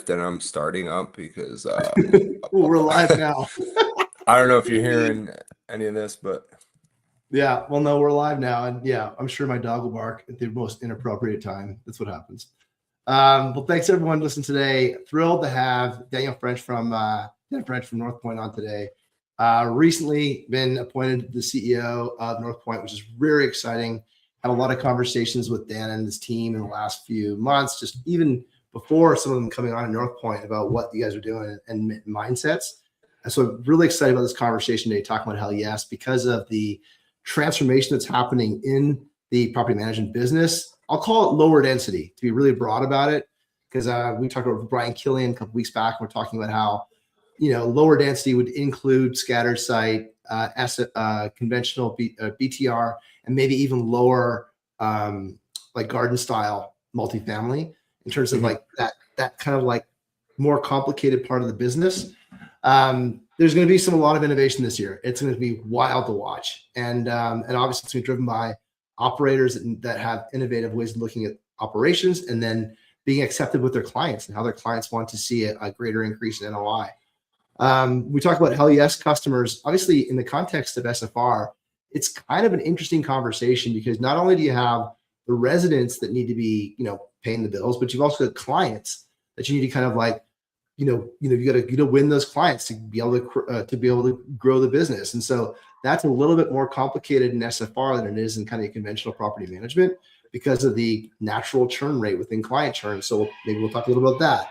life that I'm starting up because Well, we're live now. I don't know if you're hearing any of this, but Yeah, well, no, we're live now, and yeah, I'm sure my dog will bark at the most inappropriate time. That's what happens. Well, thanks everyone listening today. Thrilled to have Daniel French from Northpoint on today. Recently been appointed the CEO of Northpoint, which is very exciting. Had a lot of conversations with Dan and his team in the last few months, just even before some of them coming on at Northpoint about what you guys are doing and mindsets. And so I'm really excited about this conversation today, talking about Hell Yes, because of the transformation that's happening in the property management business. I'll call it lower density to be really broad about it, because we talked about Brian Killian a couple weeks back. And we're talking about how lower density would include scattered site, conventional BTR, and maybe even lower like garden style multifamily in terms of like that kind of like more complicated part of the business. There's going to be a lot of innovation this year. It's going to be wild to watch, and obviously it's going to be driven by operators that have innovative ways of looking at operations, and then being accepted with their clients and how their clients want to see a greater increase in NOI. We talk about Hell Yes customers. Obviously, in the context of SFR, it's kind of an interesting conversation, because not only do you have the residents that need to be paying the bills, but you've also got clients that you need to kind of like you got to win those clients to be able to grow the business. And so that's a little bit more complicated in SFR than it is in kind of conventional property management, because of the natural churn rate within client churn. So maybe we'll talk a little about that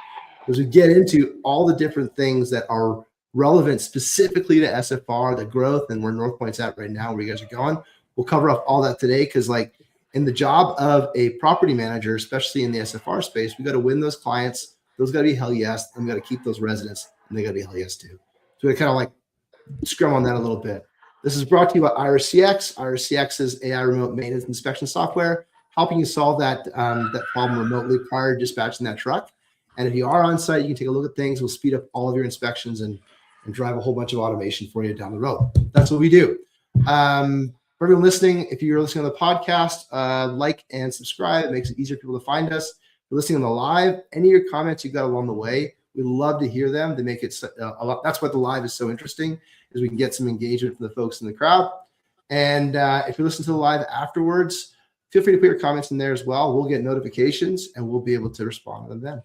as we get into all the different things that are relevant specifically to SFR, the growth, and where Northpoint's at right now, where you guys are going. We'll cover up all that today, because like in the job of a property manager, especially in the SFR space, we got to win those clients. Those got to be Hell Yes, and we got to keep those residents, and they got to be Hell Yes too. So we kind of like scrum on that a little bit. This is brought to you by IRCX. IRCX is AI remote maintenance inspection software, helping you solve that problem remotely prior to dispatching that truck. And if you are on site, you can take a look at things. We'll speed up all of your inspections and drive a whole bunch of automation for you down the road. That's what we do. For everyone listening, if you're listening on the podcast, like and subscribe. It makes it easier for people to find us. If you're listening on the live, any of your comments you've got along the way, we love to hear them. They make it a lot. That's why the live is so interesting, is we can get some engagement from the folks in the crowd. And if you listen to the live afterwards, feel free to put your comments in there as well. We'll get notifications, and we'll be able to respond to them then.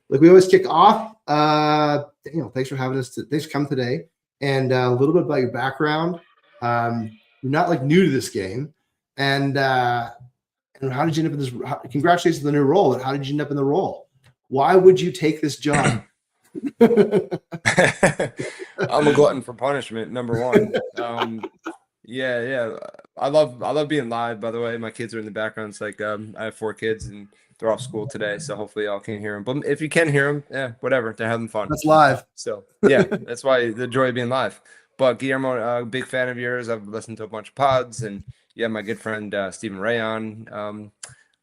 Like we always kick off, Daniel, thanks for having us. Thanks for coming today. And a little bit about your background. You're not like new to this game. And how did you end up in this? Congratulations on the new role. And how did you end up in the role? Why would you take this job? I'm a glutton for punishment, number one. Yeah. I love being live, by the way. My kids are in the background. It's like I have 4 kids, and they're off school today, so hopefully y'all can hear them. But if you can hear them, yeah, whatever. They're having fun. That's live. So yeah, that's why the joy of being live. But Guillermo, big fan of yours. I've listened to a bunch of pods, and yeah, my good friend Stephen Ray on a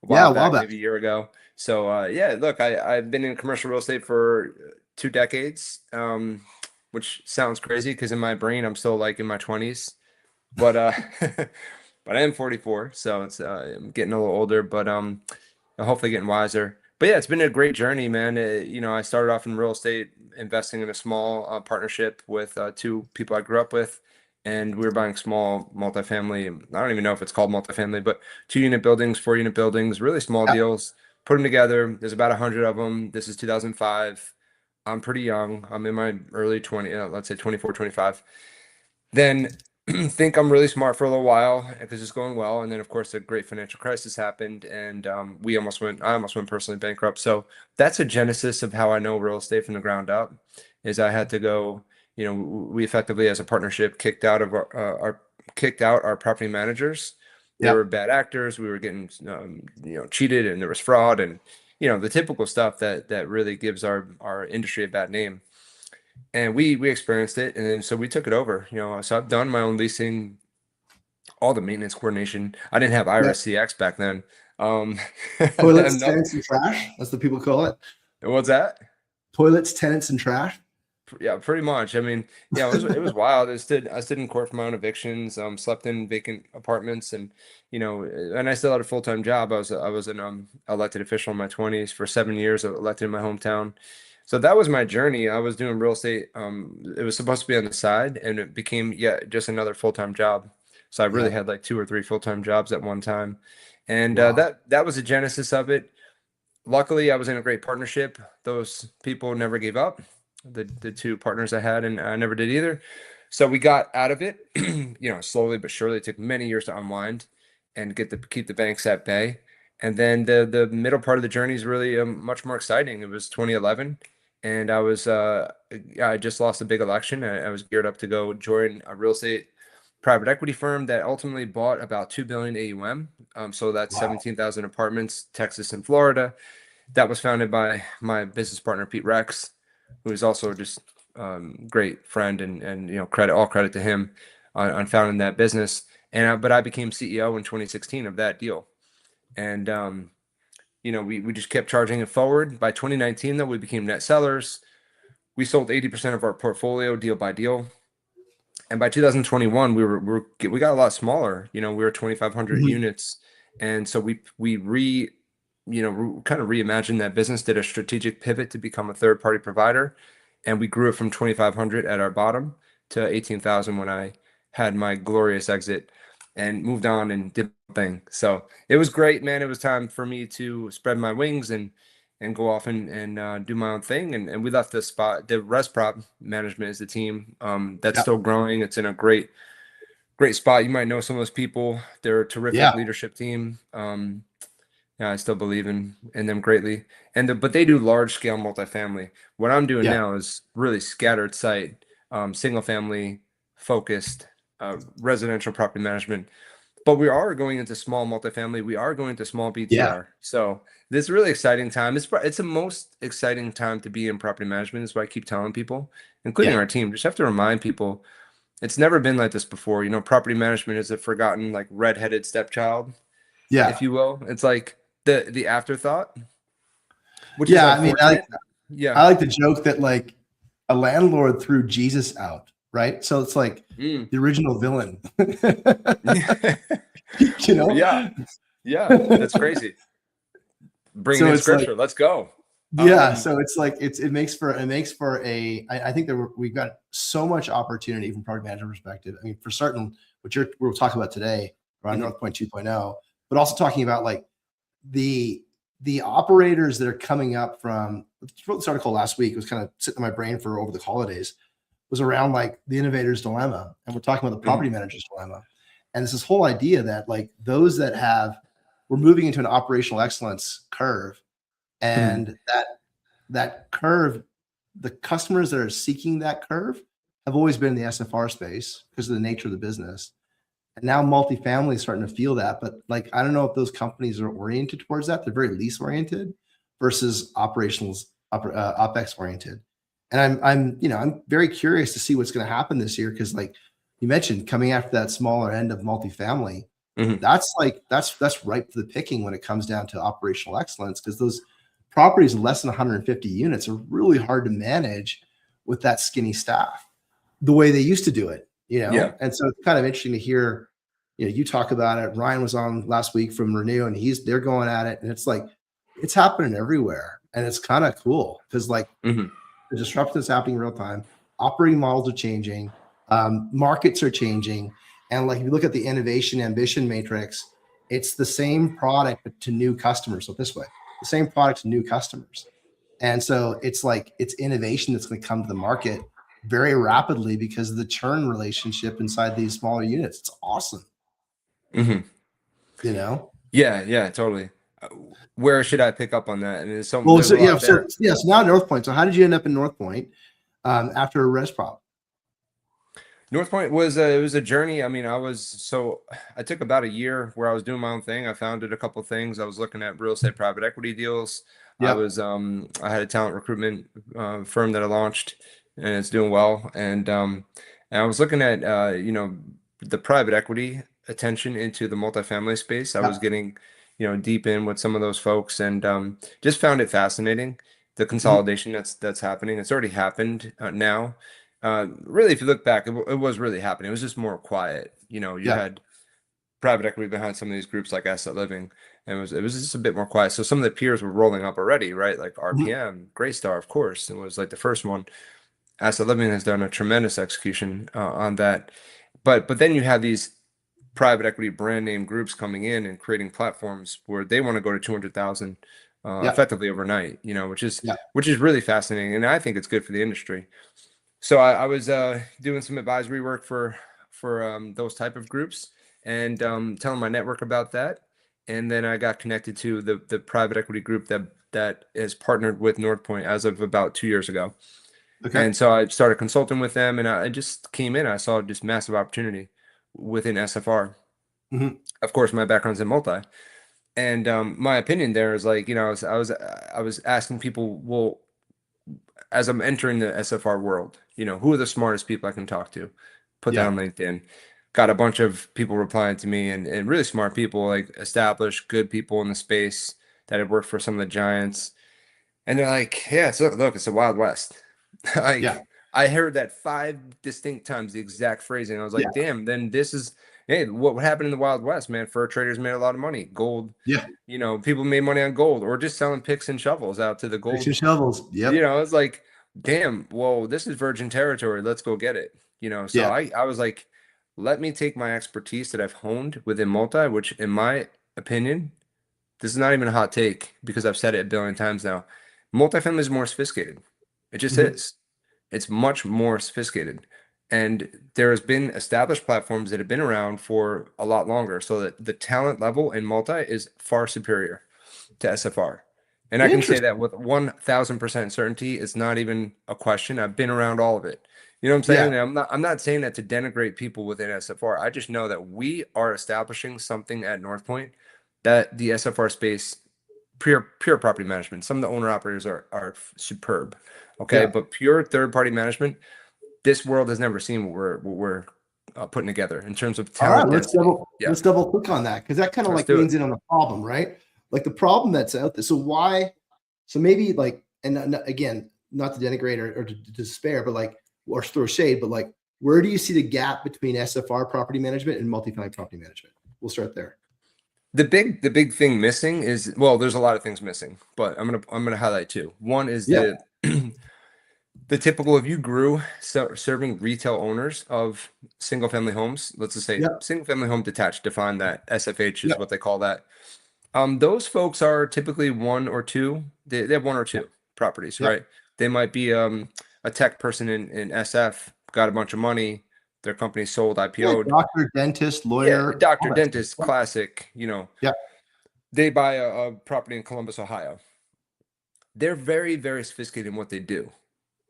while back, maybe a year ago. So yeah, look, I've been in commercial real estate for 2 decades, which sounds crazy because in my brain I'm still like in my 20s, but but I am 44, so it's I'm getting a little older, but hopefully getting wiser. But yeah, it's been a great journey, man. I started off in real estate, investing in a small partnership with 2 people I grew up with, and we were buying small multifamily. I don't even know if it's called multifamily, but 2-unit buildings, 4-unit buildings, really small deals. Put them together. There's about 100 of them. This is 2005. I'm pretty young. I'm in my early 20s, let's say 24, 25. Then think I'm really smart for a little while because it's going well. And then, of course, a great financial crisis happened, and I almost went personally bankrupt. So that's a genesis of how I know real estate from the ground up, is I had to go, we effectively as a partnership kicked out our property managers. They were bad actors. We were getting, cheated, and there was fraud, and, the typical stuff that really gives our industry a bad name. And we experienced it, and then so we took it over. So I've done my own leasing, all the maintenance coordination. I didn't have IRCX back then. Toilets, tenants, and trash. That's what people call it. What's that? Toilets, tenants, and trash. Yeah, pretty much. I mean, yeah, it was wild. I stood in court for my own evictions, slept in vacant apartments, and and I still had a full-time job. I was an elected official in my 20s for 7 years, elected in my hometown. So that was my journey. I was doing real estate. It was supposed to be on the side, and it became, yeah, just another full-time job. So I really Yeah. had like two or three full-time jobs at one time, and Wow. that was the genesis of it. Luckily, I was in a great partnership. Those people never gave up. The two partners I had, and I never did either. So we got out of it, slowly but surely. It took many years to unwind and keep the banks at bay. And then the middle part of the journey is really much more exciting. It was 2011, and I just lost a big election. I was geared up to go join a real estate private equity firm that ultimately bought about 2 billion AUM. So that's Wow. 17,000 apartments, Texas and Florida. That was founded by my business partner Pete Rex, who is also just great friend, and credit to him on founding that business. But I became CEO in 2016 of that deal, and we just kept charging it forward. By 2019, though, we became net sellers. We sold 80% of our portfolio deal by deal. And by 2021, we got a lot smaller. We were 2,500 Mhm. units, and so kind of reimagined that business, did a strategic pivot to become a third party provider, and we grew it from 2,500 at our bottom to 18,000 when I had my glorious exit and moved on and did my thing. So it was great, man. It was time for me to spread my wings and go off and do my own thing. And we left the spot. The rest prop management is the team that's Yeah. still growing. It's in a great spot. You might know some of those people. They're a terrific Yeah. leadership team. Yeah, I still believe in them greatly. But they do large scale multifamily. What I'm doing Yeah. now is really scattered site, single family focused, residential property management. But we are going into small multifamily. We are going to small Yeah. BTR. So this is a really exciting time. It's the most exciting time to be in property management. Is what I keep telling people, including Yeah. our team. Just have to remind people it's never been like this before. Property management is a forgotten, like, redheaded stepchild, if Yeah. you will. It's like the afterthought, which is Yeah. I mean, unfortunate. I Yeah. like the joke that like a landlord threw Jesus out, right? So it's like Mm. the original villain. you know? Yeah. Yeah. That's crazy. Bringing so in it's like, scripture. Let's go. yeah, Um, so it's like it makes for a I think that we've got so much opportunity from product management perspective. I mean, for certain, what we'll talk about today around mhm, Northpoint 2.0, but also talking about like the the operators that are coming up from wrote this article last week. It was kind of sitting in my brain for over the holidays, was around like the innovator's dilemma. And we're talking about the mhm, property manager's dilemma. And it's this whole idea that like those that have we're moving into an operational excellence curve, mhm, and that curve, the customers that are seeking that curve have always been in the SFR space because of the nature of the business. And now multifamily is starting to feel that. But like, I don't know if those companies are oriented towards that. They're very lease oriented versus OpEx oriented. And I'm very curious to see what's going to happen this year because, like you mentioned, coming after that smaller end of multifamily, mhm. that's ripe for the picking when it comes down to operational excellence because those properties less than 150 units are really hard to manage with that skinny staff the way they used to do it. Yeah. And so it's kind of interesting to hear, you talk about it. Ryan was on last week from Renew, and they're going at it, and it's like it's happening everywhere, and it's kind of cool because like Mhm, the disruption is happening in real time. Operating models are changing, markets are changing, and like if you look at the innovation ambition matrix, it's the same product but to new customers. So this way, the same product to new customers, and so it's like it's innovation that's going to come to the market very rapidly because of the churn relationship inside these smaller units. It's awesome, mhm. you know. Yeah. Yeah. Totally. Uh, Where should I pick up on that? And Well, there's so a yeah, lot so there. yes, now North Point. So how did you end up in North Point after a res prop? North Point was it was a journey. I mean, I took about a year where I was doing my own thing. I founded a couple things. I was looking at real estate private equity deals. Yep. I had a talent recruitment firm that I launched, and it's doing well. And I was looking at the private equity attention into the multifamily space. I was Yep. getting deep in with some of those folks, and just found it fascinating. the Mhm. consolidation that's happening. It's already happened now. Really, if you look back, it was really happening. It was just more quiet. You Yeah. had private equity behind some of these groups like Asset Living, and it was just a bit more quiet. So some of the peers were rolling up already, right? Like Mhm. RPM, Greystar, of course, it was like the first one. Asset Living has done a tremendous execution on that, but then you have these private equity brand name groups coming in and creating platforms where they want to go to 200,000 Yeah. effectively overnight, Yeah. which is really fascinating, and I think it's good for the industry. So I was doing some advisory work for those type of groups and telling my network about that, and then I got connected to the private equity group that is partnered with Northpoint as of about 2 years ago. Okay. And so I started consulting with them, and I just came in. I saw just massive opportunity within SFR. Mhm. Of course, my background's in multi, and my opinion there is like, I was asking people, well, as I'm entering the SFR world, who are the smartest people I can talk to? Put that Yeah. on LinkedIn. Got a bunch of people replying to me, and really smart people, like established, good people in the space that had worked for some of the giants. And they're like, yeah, so look, it's the Wild West. Yeah. Like, I heard that 5 distinct times, the exact phrasing. I was Yeah. like, damn, then this is, hey, what happened in the Wild West, man? Fur traders made a lot of money. Gold, Yeah. people made money on gold or just selling picks and shovels out to the Picks gold. and shovels. Yep. It's like, damn, whoa, this is virgin territory. Let's go get it. So Yeah. I was like, let me take my expertise that I've honed within multi, which in my opinion, this is not even a hot take because I've said it a billion times now. Multifamily is more sophisticated. It just Mhm. is. It's much more sophisticated. And there has been established platforms that have been around for a lot longer. So that the talent level in multi is far superior to SFR. And I can say that Interesting. with 1000% certainty. It's not even a question. I've been around all of it. You know what I'm Yeah. saying? And I'm not saying that to denigrate people within SFR. I just know that we are establishing something at Northpoint that the SFR space, pure property management. Some of the owner operators are superb. Okay, Yeah. but pure third party management, this world has never seen what we're putting together in terms of All right, talent density. Yeah, let's double click on that because that kind of let's like do it. leans in on the problem, right? Like the problem that's out there. So maybe like, and again, not to denigrate or to despair, but like, or throw shade, but like, where do you see the gap between SFR property management and multifamily property management? We'll start there. The big thing missing is, well, there's a lot of things missing, but I'm gonna highlight two. One is Yeah. the typical, if you grew serving retail owners of single family homes, let's just say Yeah. single family home detached, define that SFH Yeah. is what they call that. Those folks are typically one or two. They have one or Yeah. two properties, Yeah. right? They might be a tech person in SF, got a bunch of money, their company sold, Yeah. IPO'd. Doctor, dentist, Yeah, lawyer, all doctor, that stuff. dentist, classic. Yeah. They buy a property in Columbus, Ohio. They're very, very sophisticated in what they do,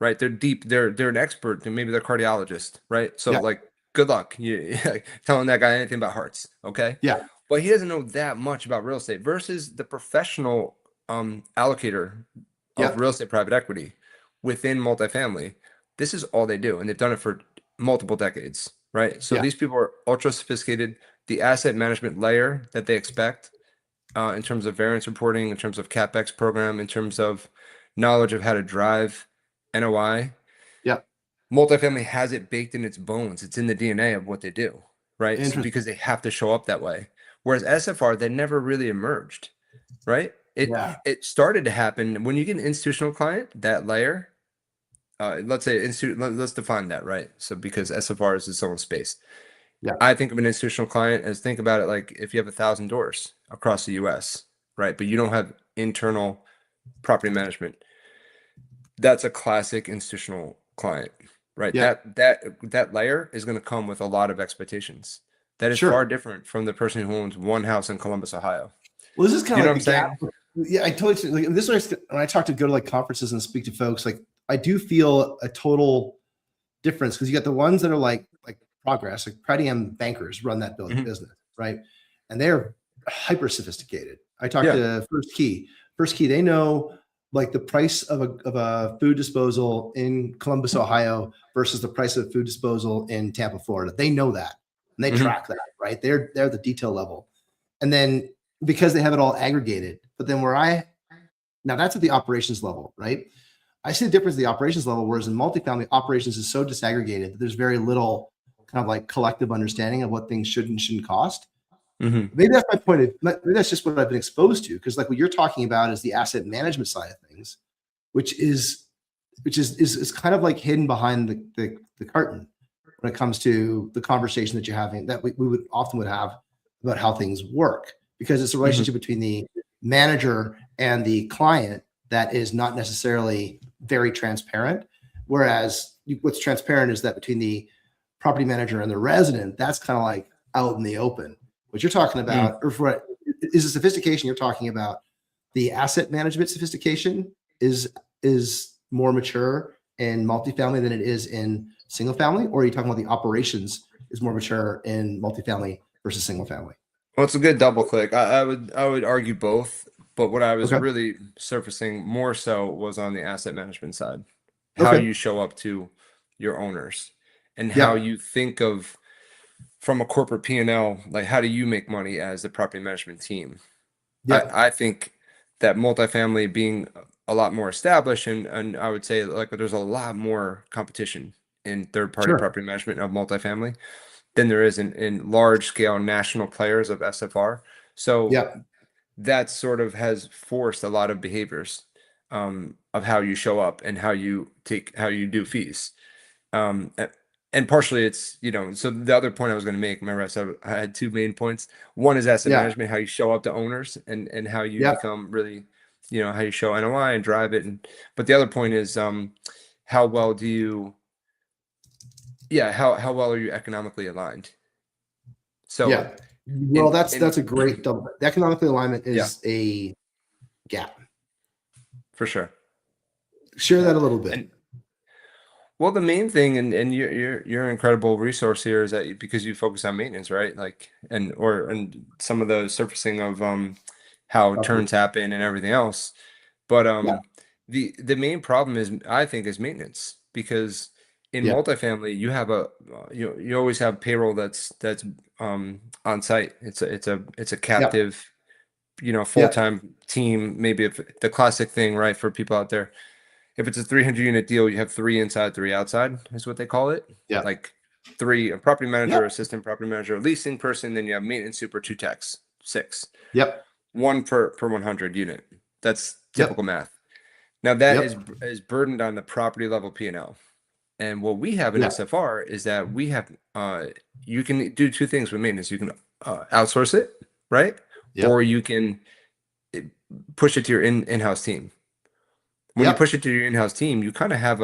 right? They're deep. They're an expert, and maybe they're cardiologist, right? So Yeah. like, good luck. You telling that guy anything about hearts, okay? Yeah. But he doesn't know that much about real estate versus the professional allocator of Yeah. real estate private equity within multifamily. This is all they do, and they've done it for multiple decades, right? So Yeah. these people are ultra sophisticated. The asset management layer that they expect in terms of variance reporting, in terms of CapEx program, in terms of knowledge of how to drive NOI. Yeah. Multifamily has it baked in its bones. It's in the DNA of what they do, right? So Interesting. because they have to show up that way. Whereas SFR, they never really emerged, right? It Yeah. it started to happen when you get an institutional client, that layer. Let's say let's define that, right? So because SFR is its own space. Yeah. I think of an institutional client as, think about it like if you have 1,000 doors across the US, right? But you don't have internal property management. That's a classic institutional client, right? Yeah. That layer is going to come with a lot of expectations. That is far Sure. different from the person who owns one house in Columbus, Ohio. Well, this is kind You of know like what I'm the gap. saying? Yeah, I totally like this. When I talk to go to like conferences and speak to folks, like I do feel a total difference because you got the ones that are like progress, like Pretium bankers run that Mhm. business, right? And they're hyper sophisticated. I talked Yeah. to First Key, they know like the price of a food disposal in Columbus, Ohio versus the price of food disposal in Tampa, Florida. They know that and they Hmm. track that, right? They're the detail level. And then because they have it all aggregated, but then where I Now that's at the operations level, right? I see the difference at the operations level, whereas in multifamily, operations is so disaggregated that there's very little kind of like collective understanding of what things should and shouldn't cost. Mm-hmm. Maybe that's my point of, maybe that's just what I've been exposed to. Because like what you're talking about is the asset management side of things, which is kind of like hidden behind the curtain when it comes to the conversation that you're having, that we would often would have about how things work, because it's a relationship between the manager and the client that is not necessarily very transparent. Whereas what's transparent is that between the property manager and the resident, that's kind of like out in the open. What you're talking about, or for what is the sophistication you're talking about, the asset management sophistication is more mature in multifamily than it is in single family, or are you talking about the operations is more mature in multifamily versus single family? Well, it's a good double click. I would argue both, but what I was Okay. really surfacing more so was on the asset management side, how Okay. you show up to your owners and how Yeah. you think of from a corporate P&L, like how do you make money as the property management team? Yeah. I think that multifamily being a lot more established, and I would say like there's a lot more competition in third party Sure. property management of multifamily than there is in large scale national players of SFR. So Yeah. that sort of has forced a lot of behaviors of how you show up and how you do fees. Um, a- and partially it's, so the other point I was going to make, remember I had two main points. One is asset Yeah. management, how you show up to owners and how you Yeah. become really, how you show NOI and drive it. But the other point is how well do you, yeah, how well are you economically aligned? So, Yeah. Well, in, that's in, a great double. The economic alignment yeah, is a gap. for sure. Share Yeah. that a little bit. And well, the main thing, and you're an incredible resource here is that because you focus on maintenance, right? Like, and some of the surfacing of how Property. turns happen and everything else. But Yeah. the main problem is, I think, is maintenance, because in Yeah. multifamily you have you always have payroll that's on site. It's a Yeah. captive, Yeah. full-time team. Maybe if the classic thing, right, for people out there, if it's a 300 unit deal, you have three inside, three outside, is what they call it. Yeah. Like three, a property manager, Yep. assistant property manager, leasing person, then you have maintenance super, two techs, six, Yep. one per 100 unit. That's typical Yep. math. Now that is Yep. is burdened on the property level P&L. And what we have in Yeah. SFR is that we have you can do two things with maintenance. You can outsource it, right? Yep. Or you can eh, push it to your in-house team. When you push Yep. it to your in-house team, you kind of have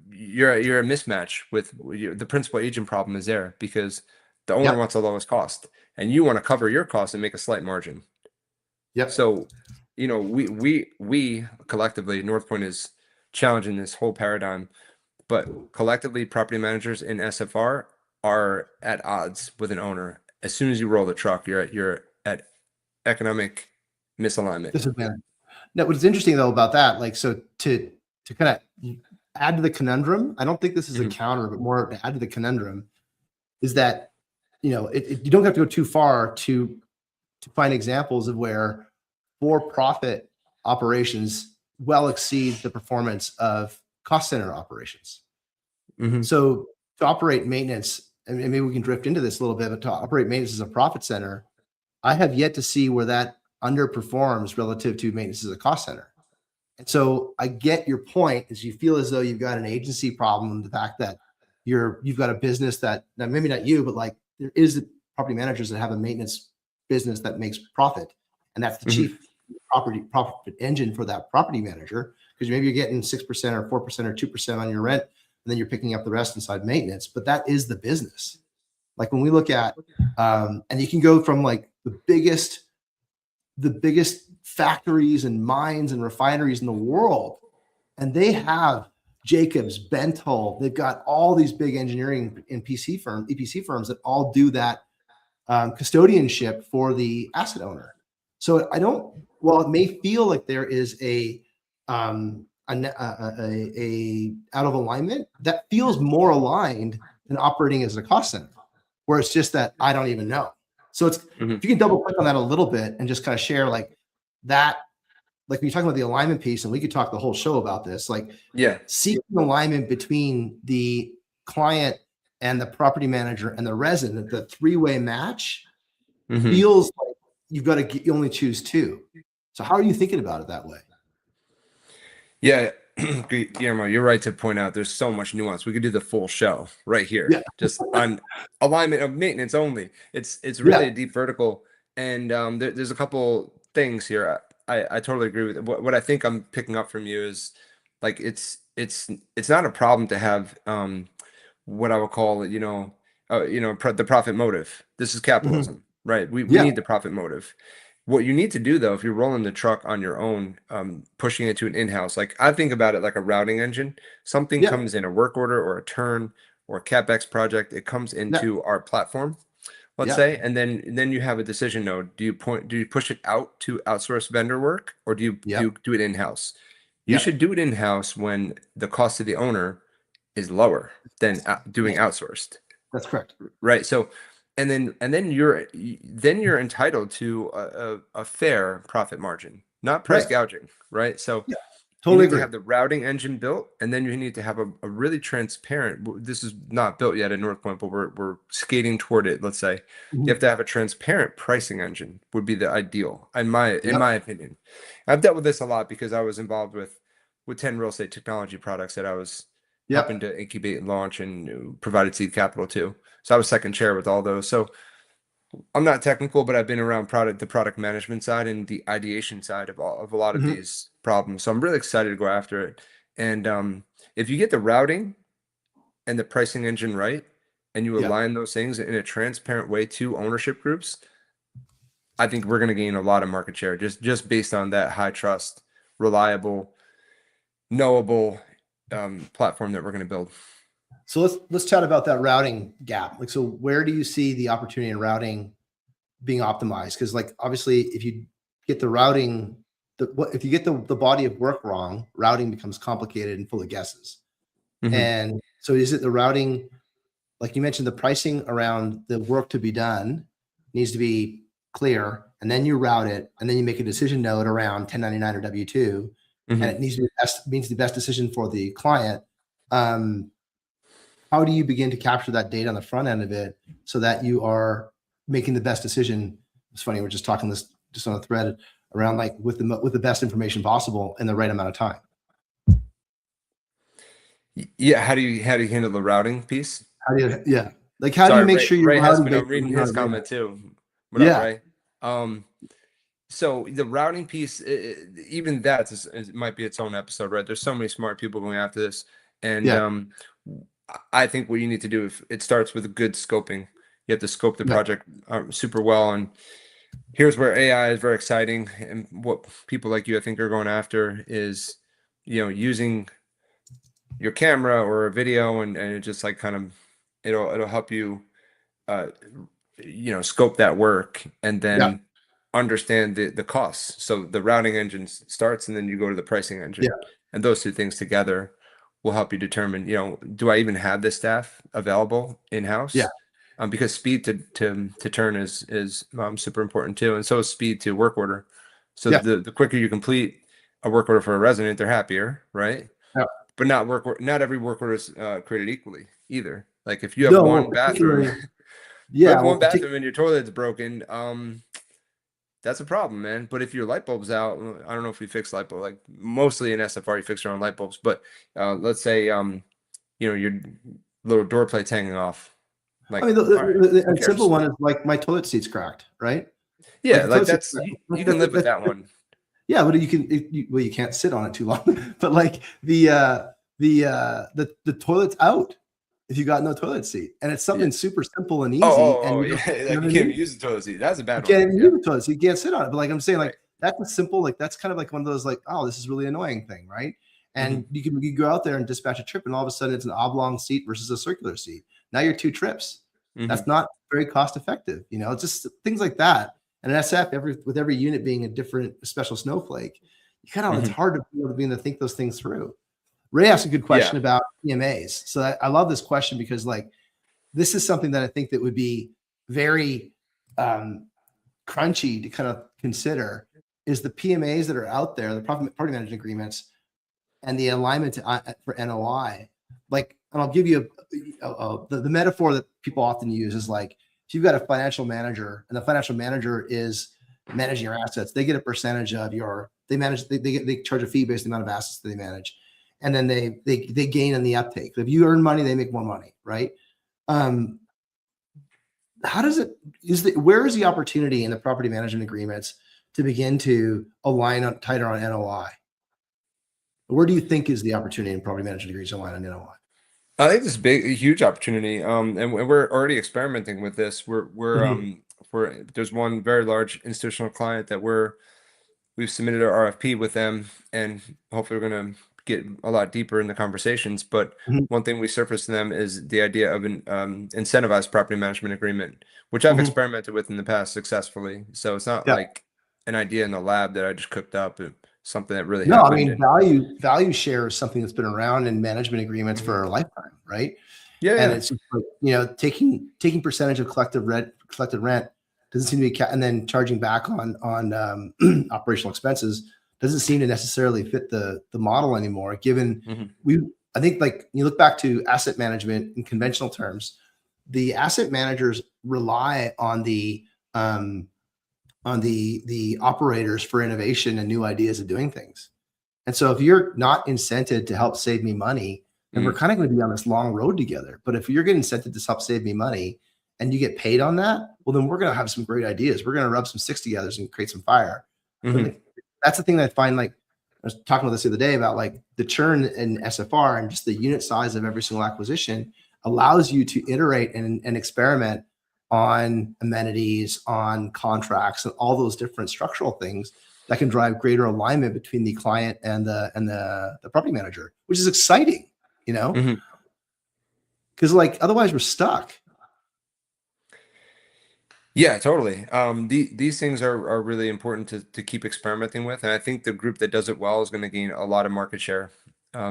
you're a mismatch with the principal agent problem is there, because the owner Yep. wants the lowest cost and you want to cover your cost and make a slight margin. Yep. So, we collectively, Northpoint is challenging this whole paradigm, but collectively, property managers in SFR are at odds with an owner. As soon as you roll the truck, you're at economic misalignment. Disadvantage. Now, what's interesting though about that, like, so to kind of add to the conundrum, I don't think this is a Mhm. counter, but more to add to the conundrum is that you don't have to go too far to find examples of where for-profit operations well exceed the performance of cost center operations. Mhm. So to operate maintenance, and maybe we can drift into this a little bit, but to operate maintenance as a profit center, I have yet to see where that underperforms relative to maintenance as a cost center. And so I get your point is you feel as though you've got an agency problem, the fact that you've got a business that, now maybe not you, but like there is property managers that have a maintenance business that makes profit. And that's the Mhm. chief property profit engine for that property manager. Because maybe you're getting 6% or 4% or 2% on your rent, and then you're picking up the rest inside maintenance. But that is the business. Like when we look at and you can go from like the biggest factories and mines and refineries in the world. And they have Jacobs, Bentall. They've got all these big engineering and EPC firms that all do that custodianship for the asset owner. So I don't. Well, it may feel like there is a out of alignment. That feels more aligned than operating as a cost center, where it's just that I don't even know. So it's, Mhm. if you can double click on that a little bit and just kind of share like that like when you talk about the alignment piece, and we could talk the whole show about this, like Yeah. seeking alignment between the client and the property manager and the resident, the three-way match feels like you only choose two. So how are you thinking about it that way? Yeah, Guillermo, you're right to point out there's so much nuance. We could do the full show right here, Yeah. just on alignment of maintenance only. It's really a deep vertical, and there's a couple things here. I totally agree with it. What I think I'm picking up from you is like it's not a problem to have what I would call the profit motive. This is capitalism, right? We need the profit motive. What you need to do though, if you're rolling the truck on your own, pushing it to an in-house, like I think about it like a routing engine. Something comes in a work order or a turn or a CapEx project, it comes into our platform, let's say, and then you have a decision node. Do you push it out to outsource vendor work, or do you do it in-house? You should do it in-house when the cost to the owner is lower than doing outsourced. That's correct. Right. So, and then you're entitled to a fair profit margin, not price gouging. Right. So totally you need agree. to have the routing engine built, and then you need to have a really transparent. This is not built yet at Northpoint, but we're skating toward it. Let's say you have to have a transparent pricing engine would be the ideal, in my opinion. I've dealt with this a lot because I was involved with 10 real estate technology products that I was helping to incubate and launch and provided seed capital to. So I was second chair with all those. So I'm not technical, but I've been around the product management side and the ideation side of a lot of these problems. So I'm really excited to go after it. And if you get the routing and the pricing engine right, and you align those things in a transparent way to ownership groups, I think we're going to gain a lot of market share just based on that high trust, reliable, knowable platform that we're going to build. So let's chat about that routing gap. Like, so where do you see the opportunity in routing being optimized? Because like obviously, if you get the routing, if you get the body of work wrong, routing becomes complicated and full of guesses. And so is it the routing, like you mentioned, the pricing around the work to be done needs to be clear, and then you route it, and then you make a decision node around 1099 or W2, and it needs to be the best decision for the client. How do you begin to capture that data on the front end of it so that you are making the best decision? It's funny, we're just talking this just on a thread around like with the best information possible in the right amount of time. Yeah, how do you handle the routing piece? How do you make sure you're Ray has been reading his comment too. What up, Ray? So the routing piece, even that it might be its own episode, right? There's so many smart people going after this, and I think what you need to do, if it starts with a good scoping, you have to scope the project super well. And here's where AI is very exciting, and what people like you, I think, are going after is, using your camera or a video, and it just like kind of it'll help you, scope that work and then understand the costs. So the routing engine starts, and then you go to the pricing engine, and those two things together will help you determine, do I even have this staff available in-house? Because speed to turn is super important too, and so is speed to work order. So the quicker you complete a work order for a resident, they're happier, right? But not every work order is created equally either. Like if you have one bathroom, one bathroom and your toilet's broken, that's a problem, man. But if your light bulb's out, I don't know if we fix light bulb, like mostly in SFR, you fix your own light bulbs. But let's say, your little door plate's hanging off. Like, I mean, the simple one is like my toilet seat's cracked, right? Yeah, like that's you can live with that one. Yeah, but you can't sit on it too long. But like the toilet's out if you got no toilet seat, and it's something super simple and easy. You can't even use the toilet seat. That's a bad one. You can't even use the toilet seat. You can't sit on it. But like I'm saying, like that's a simple, like that's kind of like one of those like, oh, this is really annoying thing, right? And you go out there and dispatch a trip, and all of a sudden it's an oblong seat versus a circular seat. Now you're 2 trips. That's not very cost effective. It's just things like that. And an SF, with every unit being a different special snowflake, it's hard to be able to think those things through. Ray asked a good question about EMAs. So I love this question because like this is something that I think that would be very crunchy to kind of consider is the PMAs that are out there, the property management agreements, and the alignment for NOI. Like, and I'll give you the metaphor that people often use is like, if you've got a financial manager and the financial manager is managing your assets, they get a percentage of they charge a fee based on the amount of assets that they manage. And then they gain in the uptake. If you earn money, they make more money, right? How does where is the opportunity in the property management agreements to begin to align tighter on NOI? Where do you think is the opportunity in property management agreements to align on NOI? I think this is a huge opportunity. And we're already experimenting with this. There's one very large institutional client that we've submitted our RFP with them, and hopefully we're going to get a lot deeper in the conversations. But one thing we surfaced to them is the idea of an incentivized property management agreement, which I've experimented with in the past successfully. So it's not like an idea in the lab that I just cooked up. Something that really happened. I mean, value share is something that's been around in management agreements for a lifetime, right? And it's like, taking percentage of collected rent doesn't seem to be and then charging back on operational expenses doesn't seem to necessarily fit the model anymore. Given I think, like, you look back to asset management in conventional terms, the asset managers rely on the operators for innovation and new ideas of doing things. And so if you're not incented to help save me money, then we're kind of going to be on this long road together. But if you're getting incented to help save me money and you get paid on that, well, then we're going to have some great ideas. We're going to rub some sticks together and create some fire. That's the thing that I find, like, I was talking about this the other day about, like, the churn in SFR and just the unit size of every single acquisition allows you to iterate and experiment on amenities, on contracts, and all those different structural things that can drive greater alignment between the client and the property manager, which is exciting, because like otherwise we're stuck. Yeah, totally. These things are really important to keep experimenting with, and I think the group that does it well is going to gain a lot of market share.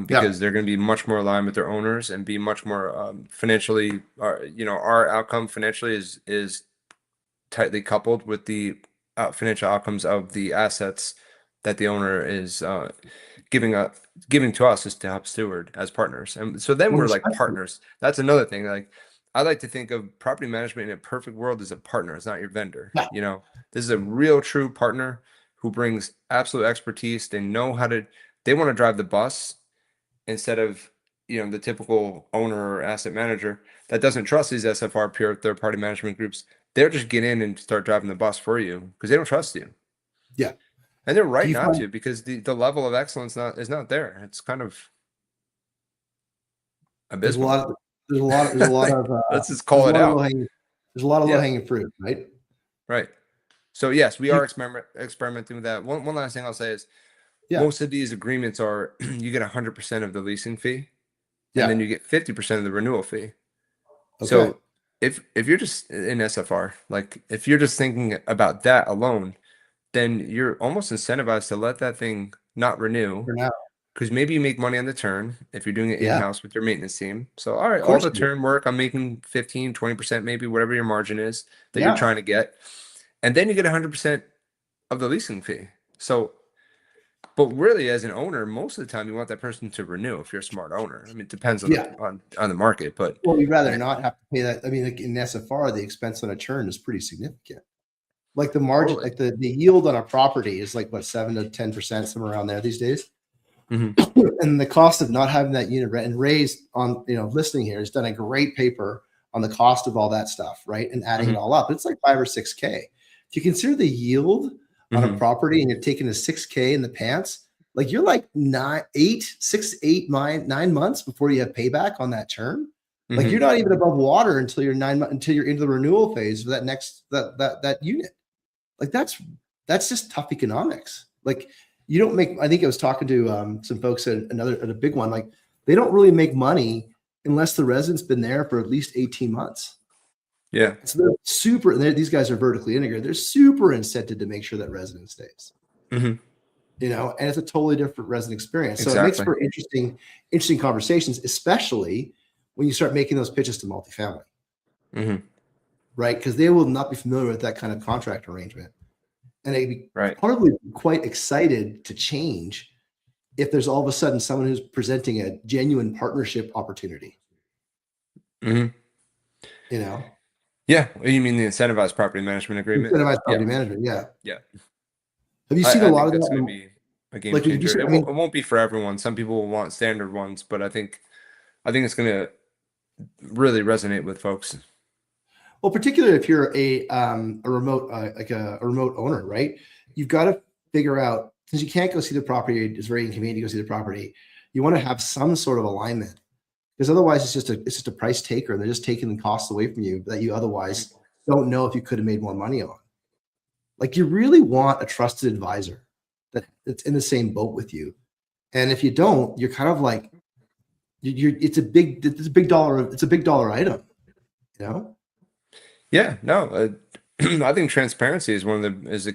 Because they're going to be much more aligned with their owners and be much more financially. Our outcome financially is tightly coupled with the financial outcomes of the assets that the owner is giving to us as to help steward as partners. And so then we're like partners. That's another thing. Like, I like to think of property management in a perfect world as a partner. It's not your vendor. This is a real true partner who brings absolute expertise. They want to drive the bus, instead of the typical owner or asset manager that doesn't trust these SFR pure third-party management groups. They'll just get in and start driving the bus for you because they don't trust you. Yeah, and they're right not to, because the level of excellence is not there. It's kind of abysmal. There's a lot of let's just call it out. There's a lot of low-hanging fruit, right? Right. So yes, we are experimenting with that. One last thing I'll say is, most of these agreements are you get 100% of the leasing fee, and then you get 50% of the renewal fee. So if you're just in SFR, like if you're just thinking about that alone, then you're almost incentivized to let that thing not renew for now, because maybe you make money on the turn if you're doing it in-house with your maintenance team. So all right, all the turn work, I'm making 15, 20%, maybe whatever your margin is that you're trying to get, and then you get 100% of the leasing fee. So. But really, as an owner, most of the time you want that person to renew. If you're a smart owner, I mean, it depends on the market. But you'd rather not have to pay that. I mean, like in SFR, the expense on a churn is pretty significant. Like the margin, like the yield on a property is like what, 7 to 10%, somewhere around there these days. And the cost of not having that unit rent, and Ray's on listening here has done a great paper on the cost of all that stuff, right? And adding it all up, it's like 5 or 6K. If you consider the yield on a property and you're taking a 6K in the pants, like you're like 9 months before you have payback on that term. Like you're not even above water until you're until you're into the renewal phase for that next that unit. Like that's just tough economics. Like you don't make. I think I was talking to some folks at a big one. Like they don't really make money unless the resident's been there for at least 18 months. Yeah. So they're super, these guys are vertically integrated. They're super incented to make sure that resident stays, and it's a totally different resident experience. So it makes for interesting conversations, especially when you start making those pitches to multifamily, right? Because they will not be familiar with that kind of contract arrangement. and they'd be Right. probably quite excited to change if there's all of a sudden someone who's presenting a genuine partnership opportunity. Hmm. You know, Yeah. You mean the incentivized property management agreement? incentivized Yeah. property management. Yeah. Yeah. Have you seen a I lot think of that's that? going to be a game Like, would you changer. say? I mean, It won't be for everyone. Some people will want standard ones, but I think it's going to really resonate with folks. well, particularly if you're a remote like a remote owner, right? You've got to figure out, since you can't go see the property, it's very inconvenient to go see the property. You want to have some sort of alignment, because otherwise it's just a price taker, and they're just taking the costs away from you that you otherwise don't know if you could have made more money on. Like, you really want a trusted advisor that's in the same boat with you. And if you don't, you're kind of like it's a big dollar item, you know? Yeah, no, I think transparency is one of the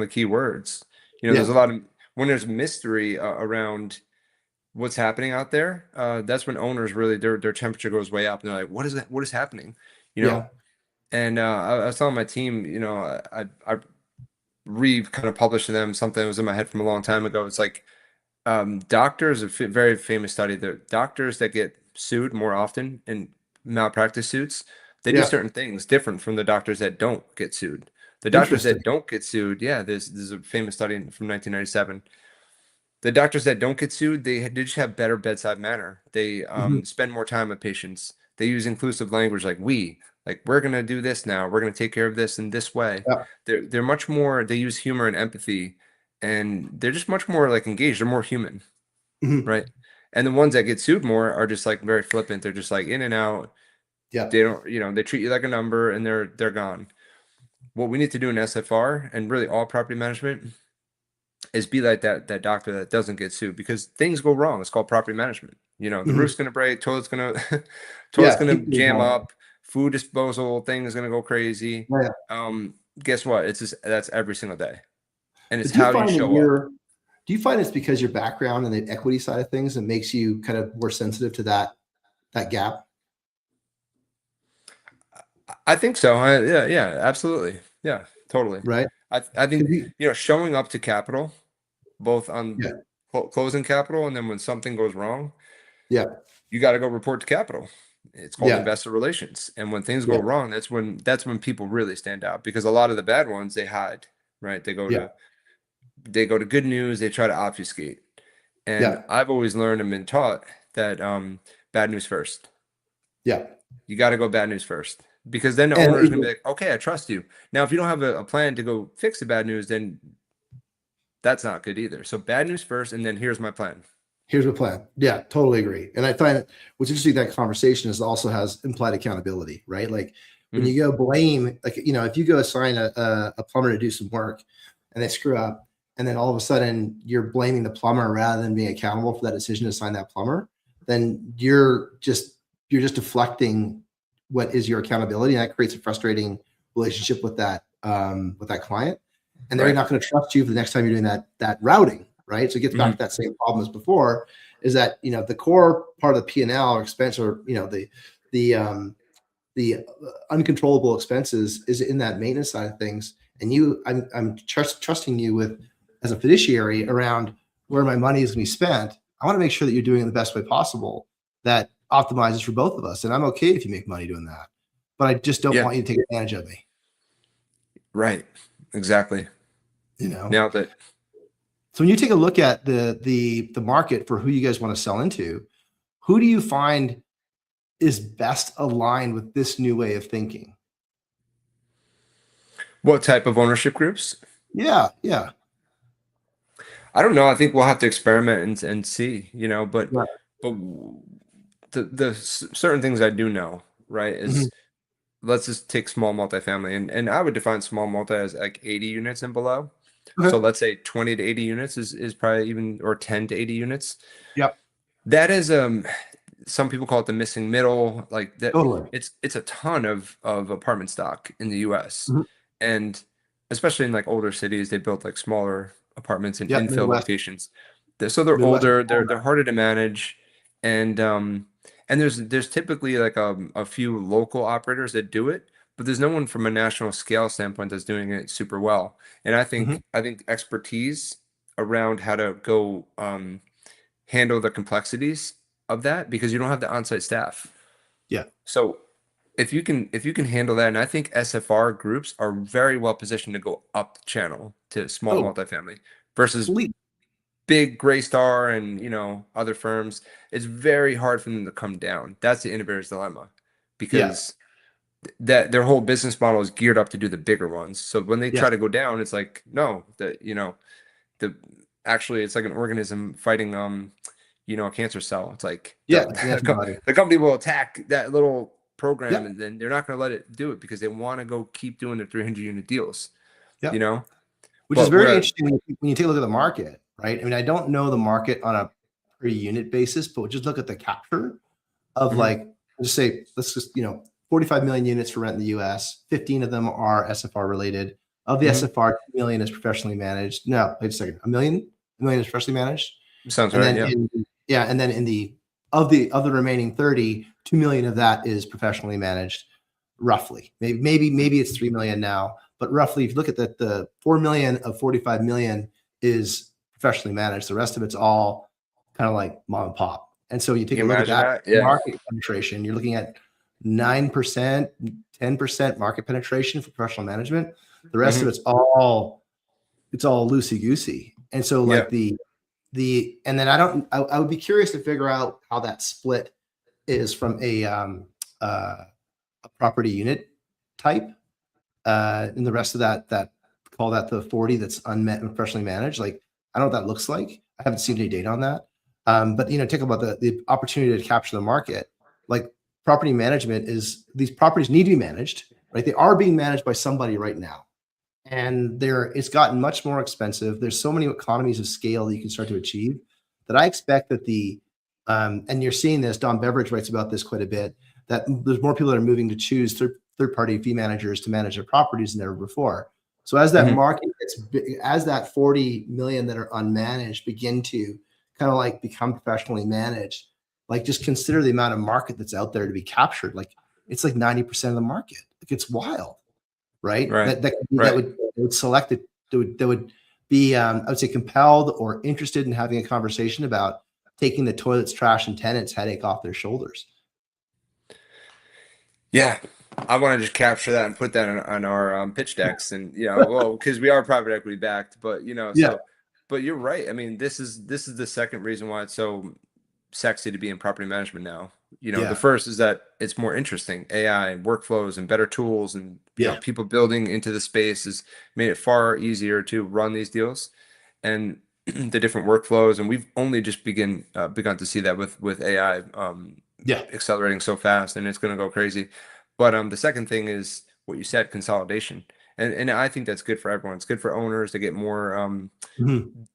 key words. You know, there's Yeah. a lot of when there's mystery around what's happening out there. That's when owners really their temperature goes way up, and they're like, "What is that? What is happening?" You know. Yeah. And I was telling my team, you know, I re kind of published to them something that was in my head from a long time ago. It's like doctors, very famous study, the doctors that get sued more often in malpractice suits, they do Yeah. certain things different from the doctors that don't get sued. The doctors Interesting. that don't get sued, yeah, there's a famous study from 1997. The doctors that don't get sued, they just have better bedside manner. They Mhm. spend more time with patients. They use inclusive language like we, like we're gonna do this now. We're gonna take care of this in this way. Yeah. They're much more. They use humor and empathy, and they're just much more like engaged. They're more human, Mhm. right? And the ones that get sued more are just like very flippant. They're just like in and out. Yeah. They don't, you know, they treat you like a number and they're gone. What we need to do in SFR and really all property management is be like that doctor that doesn't get sued because things go wrong. It's called property management. You know, the Mhm. roof's gonna break, toilet's Yeah. gonna People jam involved. up, food disposal thing is gonna go crazy. Yeah. Guess what? It's just that's every single day. And it's But do you how you find that show up. do you find it's because your background and the equity side of things that makes you kind of more sensitive to that gap? I think so. Yeah, yeah, absolutely. Yeah, totally. Right? I think, Because you, you know, showing up to capital, both on yeah. closing capital and then when something goes wrong, Yeah. you got to go report to capital. It's called Yeah. investor relations. And when things go Yeah. wrong, that's when people really stand out because a lot of the bad ones they hide, right? Yeah. They go to good news, they try to obfuscate. And Yeah. I've always learned and been taught that bad news first. Yeah. You got to go bad news first because then the And owner is going to be like, okay, I trust you. Now, if you don't have a plan to go fix the bad news, then that's not good either. So bad news first, and then here's my plan. here's my plan. Yeah, totally agree. And I find it, what's interesting, that conversation is also has implied accountability, right? Like, when Mhm. you go blame, like, if you go assign a plumber to do some work and they screw up, and then all of a sudden you're blaming the plumber rather than being accountable for that decision to assign that plumber, then you're just deflecting what is your accountability, and that creates a frustrating relationship with that client, and they're Right. not going to trust you for the next time you're doing that routing, right? So it gets back Mhm. to that same problem as before, is that the core part of the P&L or expense, or the uncontrollable expenses is in that maintenance side of things, and I'm trusting you with, as a fiduciary, around where my money is going to be spent. I want to make sure that you're doing it the best way possible that optimizes for both of us, and I'm okay if you make money doing that, but I just don't Yeah. want you to take advantage of me. Right. Exactly. You know. Nailed it. So when you take a look at the market for who you guys want to sell into, who do you find is best aligned with this new way of thinking? What type of ownership groups? Yeah, yeah, I don't know. I think we'll have to experiment and see, you know, right. but certain things I do know, right, Mhm. is let's just take small multifamily and I would define small multi as like 80 units and below. So Okay. let's say 20 to 80 units is probably even or 10 to 80 units. Yep. That is some people call it the missing middle, like that Totally. it's a ton of apartment stock in the US. Mhm. And especially in like older cities, they built like smaller apartments in Yep. infill Midwest. locations. So they're Midwest. older, they're harder to manage, and there's typically like a few local operators that do it, but there's no one from a national scale standpoint that's doing it super well. And Hmm. I think expertise around how to go handle the complexities of that, because you don't have the on-site staff. Yeah. So if you can handle that, and I think SFR groups are very well positioned to go up the channel to small Oh, multifamily versus complete. big Greystar and other firms. It's very hard for them to come down. That's the innovator's dilemma, Yeah. because that their whole business model is geared up to do the bigger ones. So when they try Yes. to go down, it's like no, that the actually it's like an organism fighting a cancer cell. It's like Yeah. It's an antibody. the company will attack that little program, Yep. and then they're not going to let it do it because they want to go keep doing the 300 unit deals, you Yep. know. Which is But very where interesting when you take a look at the market, right? I mean, I don't know the market on a per unit basis, but just look at the capture of Mhm, like, just say, let's just, 45 million units for rent in the US, 15 of them are SFR related. Of the mhm. SFR, 2 million is professionally managed. No, wait a second, a million is professionally managed. Sounds And right. then Yeah. and then in the of the remaining 30, 2 million of that is professionally managed, roughly. Maybe it's 3 million now, but roughly if you look at the 4 million of 45 million is professionally managed. The rest of it's all kind of like mom and pop. And so you take You a look at imagine that that? Yeah. market penetration, you're looking at 9%, 10% market penetration for professional management. The rest of Hmm. it's all loosey goosey. And so Yeah. like and then I would be curious to figure out how that split is from a property unit type, and the rest of that call that the 40 that's unmet and professionally managed. Like, I don't know what that looks like. I haven't seen any data on that. But take about the opportunity to capture the market. Like, property management is, these properties need to be managed, right? They are being managed by somebody right now. And it's gotten much more expensive. There's so many economies of scale that you can start to achieve that I expect that and you're seeing this, Don Beveridge writes about this quite a bit, that there's more people that are moving to choose third-party fee managers to manage their properties than ever before. So as that Hmm. market gets big, as that 40 million that are unmanaged begin to kind of like become professionally managed, like, just consider the amount of market that's out there to be captured. Like, it's like 90% of the market. Like, it's wild, right? Right. That Right. would select it, that would be, I would say, compelled or interested in having a conversation about taking the toilets, trash, and tenants headache off their shoulders. Yeah, I want to just capture that and put that on our pitch decks, and well, because we are private equity backed, but Yeah, but you're right. I mean, this is the second reason why it's so sexy to be in property management now. The yeah, first is that it's more interesting. AI workflows and better tools, and yeah, people building into the space has made it far easier to run these deals, and the different workflows. And we've only just begun to see that with AI yeah, accelerating so fast, and it's going to go crazy. But the second thing is what you said, consolidation, and I think that's good for everyone. It's good for owners to get more mhm,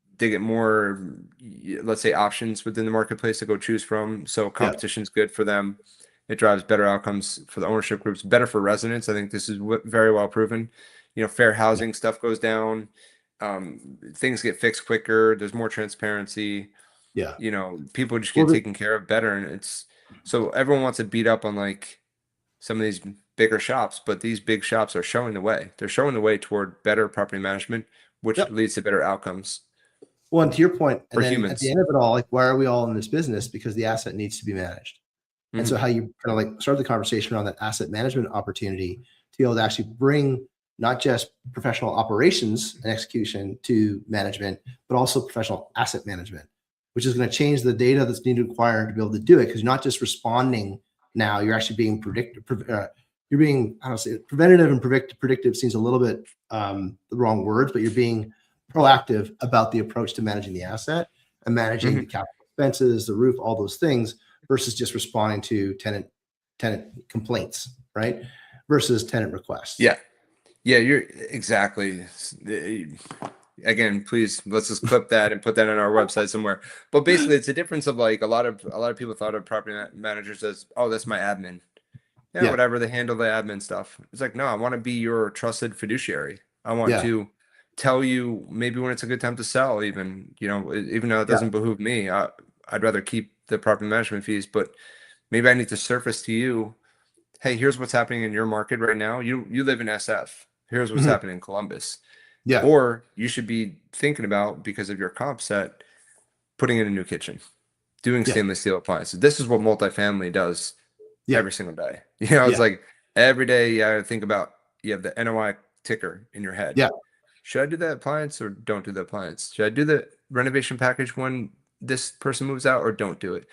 let's say, options within the marketplace to go choose from. So yeah, competition's good for them. It drives better outcomes for the ownership groups, better for residents. I think this is very well proven. Fair yeah, housing stuff goes down. Things get fixed quicker. There's more transparency. yeah. People just Well, get taken care of better, and it's so everyone wants to beat up on like some of these bigger shops, but these big shops are showing the way. They're showing the way toward better property management, which yep. leads to better outcomes Well, and to your point, and for then at the humans. end of it all, like, why are we all in this business? Because the asset needs to be managed. And so Hmm. how you kind of like start the conversation around that asset management opportunity to be able to actually bring not just professional operations and execution to management, but also professional asset management, which is going to change the data that's needed to acquire to be able to do it. Because you're not just responding now, you're actually being predictive. You're being, I don't say, preventative and predictive seems a little bit the wrong words, but you're being proactive about the approach to managing the asset and managing the Hmm. capital expenses, the roof, all those things, versus just responding to tenant complaints, right? Versus tenant requests. Yeah. Yeah, you're exactly. Again, please let's just clip that and put that on our website somewhere. But basically, it's a difference of like a lot of people thought of property managers as, oh, that's my admin. Yeah, Yeah, whatever, they handle the admin stuff. It's like, no, I want to be your trusted fiduciary. I want yeah, to tell you maybe when it's a good time to sell, even, even though it yeah, doesn't behoove me. I'd rather keep the property management fees, but maybe I need to surface to you hey, here's what's happening in your market right now. You live in SF. Here's what's happening in Columbus. Yeah. Or you should be thinking about, because of your comp set, putting in a new kitchen, doing Yeah. stainless steel appliances. This is what multifamily does Yeah. every single day. You know, it's Yeah. like every day you gotta think about, you have the NOI ticker in your head. Yeah. Should I do the appliance or don't do the appliance? Should I do the renovation package when this person moves out or don't do it?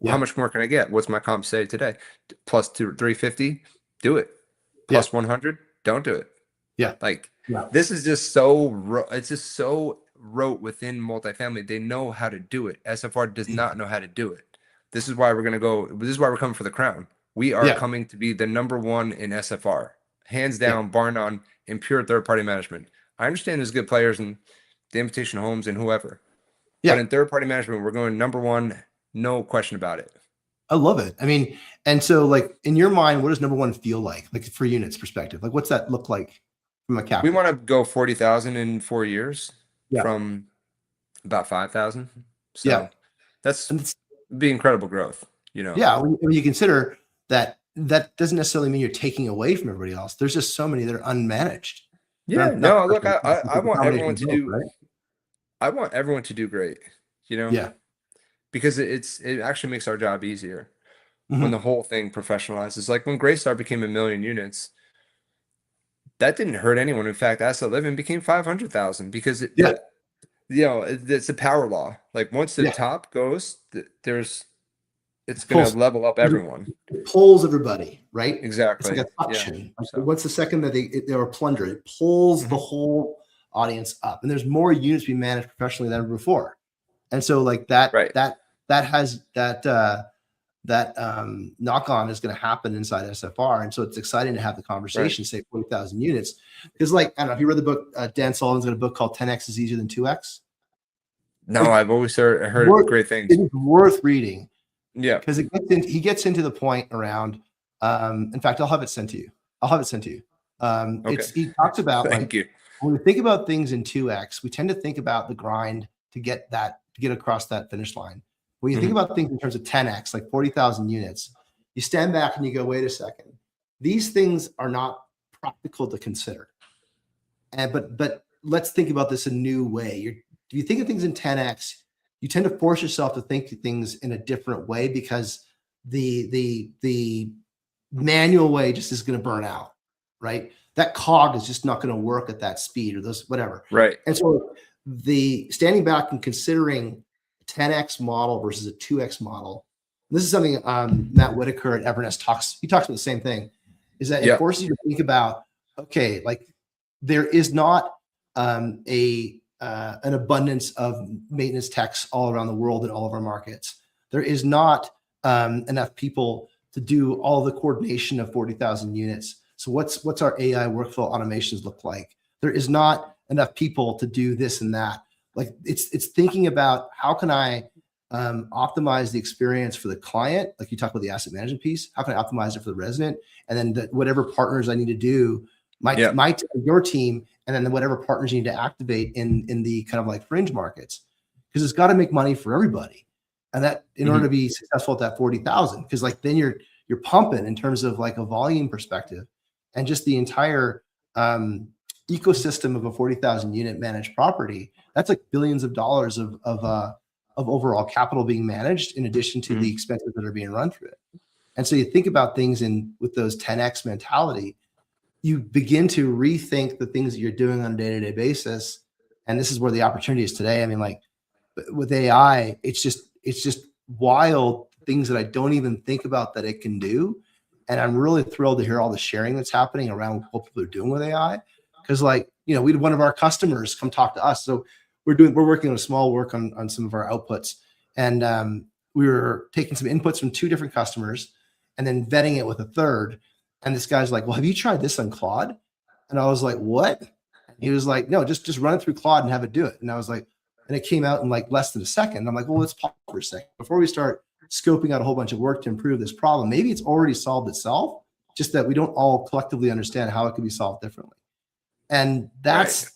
How Yeah. much more can I get? What's my comp say today? Plus 350, do it. Yeah. Plus 100, don't do it. Yeah. Like Yeah. this is just so it's just so rote within multifamily. They know how to do it. SFR does not know how to do it. This is why we're gonna go. This is why we're coming for the crown. We are Yeah. coming to be the #1 in SFR, hands Yeah. down, bar none, in pure third-party management. I understand there's good players in the Invitation Homes and whoever, but Yeah. in third-party management, we're going #1, no question about it. I love it. I mean, and so like in your mind, what does #1 feel like for units perspective? Like what's that look like from a cap We rate? want to go 40,000 in 4 years Yeah. from about 5,000. Yeah. So that's And it's, be incredible growth, you know. yeah, when you consider that that doesn't necessarily mean you're taking away from everybody else. There's just so many that are unmanaged. Yeah, Not no, look, perfect. I It's a want combination everyone of to both, do right? I want everyone to do great, you know, Yeah. because it actually makes our job easier when the Mhm. whole thing professionalizes. Like when Greystar became 1 million units, that didn't hurt anyone. In fact, Asset Living became 500,000 because Yeah. it's a power law. Like once the Yeah. top goes, it's gonna Pulls level up everyone. it pulls everybody, right? It's like Exactly. a Yeah. suction. Like So what's the second that they're a plunger? It pulls the mhm. whole audience up, and there's more units being managed professionally than ever before. And so like that Right. that has that knock on is going to happen inside SFR. And so it's exciting to have the Right. conversation, say 40,000 units. Because, like, I don't know if you read the book, Dan Sullivan's got a book called 10X is Easier Than 2X. No, Like, I've always heard great it things. is worth reading Yeah. because he gets into the point around, in fact, I'll have it sent to you. Okay. He talks about Thank like you. when we think about things in 2X, we tend to think about the grind to get across that finish line. When you think Mhm. about things in terms of 10X, like 40,000 units, you stand back and you go, wait a second. These things are not practical to consider. But let's think about this a new way. If you think of things in 10X, you tend to force yourself to think of things in a different way because the manual way just is going to burn out, right? That cog is just not going to work at that speed or those whatever. Right. And so the standing back and considering 10X model versus a 2X model. This is something Matt Whitaker at Evernest talks about the same thing, is that it Yep. forces you to think about, okay, like there is not an abundance of maintenance techs all around the world in all of our markets. There is not enough people to do all the coordination of 40,000 units. So what's our AI workflow automations look like? There is not enough people to do this and that. Like it's thinking about how can I optimize the experience for the client, like you talk about the asset management piece. How can I optimize it for the resident, and then whatever partners I need to do, your team, and then whatever partners you need to activate in the kind of like fringe markets, because it's got to make money for everybody, and that in order to be successful at that 40,000, because like then you're pumping in terms of like a volume perspective, and just the entire ecosystem of a 40,000 unit managed property. That's like billions of dollars of overall capital being managed, in addition to the expenses that are being run through it. And so you think about things with those 10X mentality, you begin to rethink the things that you're doing on a day-to-day basis. And this is where the opportunity is today. I mean, like with AI, it's just wild things that I don't even think about that it can do. And I'm really thrilled to hear all the sharing that's happening around what people are doing with AI. Because like, we had one of our customers come talk to us. So we're working on a small work on some of our outputs. And we were taking some inputs from 2 different customers and then vetting it with a third. And this guy's like, well, have you tried this on Claude? And I was like, what? He was like, no, just run it through Claude and have it do it. And I was like, and it came out in like less than a second. I'm like, well, let's pause for a second before we start scoping out a whole bunch of work to improve this problem. Maybe it's already solved itself, just that we don't all collectively understand how it could be solved differently. And that's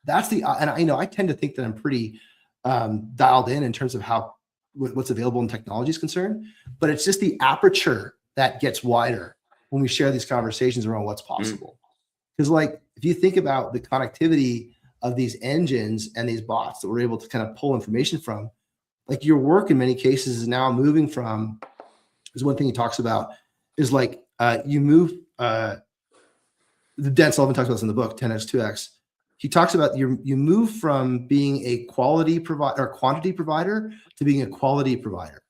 the, and I tend to think that I'm pretty dialed in terms of what's available in technology is concerned, but it's just the aperture that gets wider. when we share these conversations around what's Mm. possible. Because like, if you think about the connectivity of these engines and these bots that we're able to kind of pull information from, like your work in many cases is now moving from, is one thing he talks about, is like you move, Dan Sullivan talks about this in the book, 10x, 2x. He talks about you move from being a quality provider or quantity provider to being a quality provider.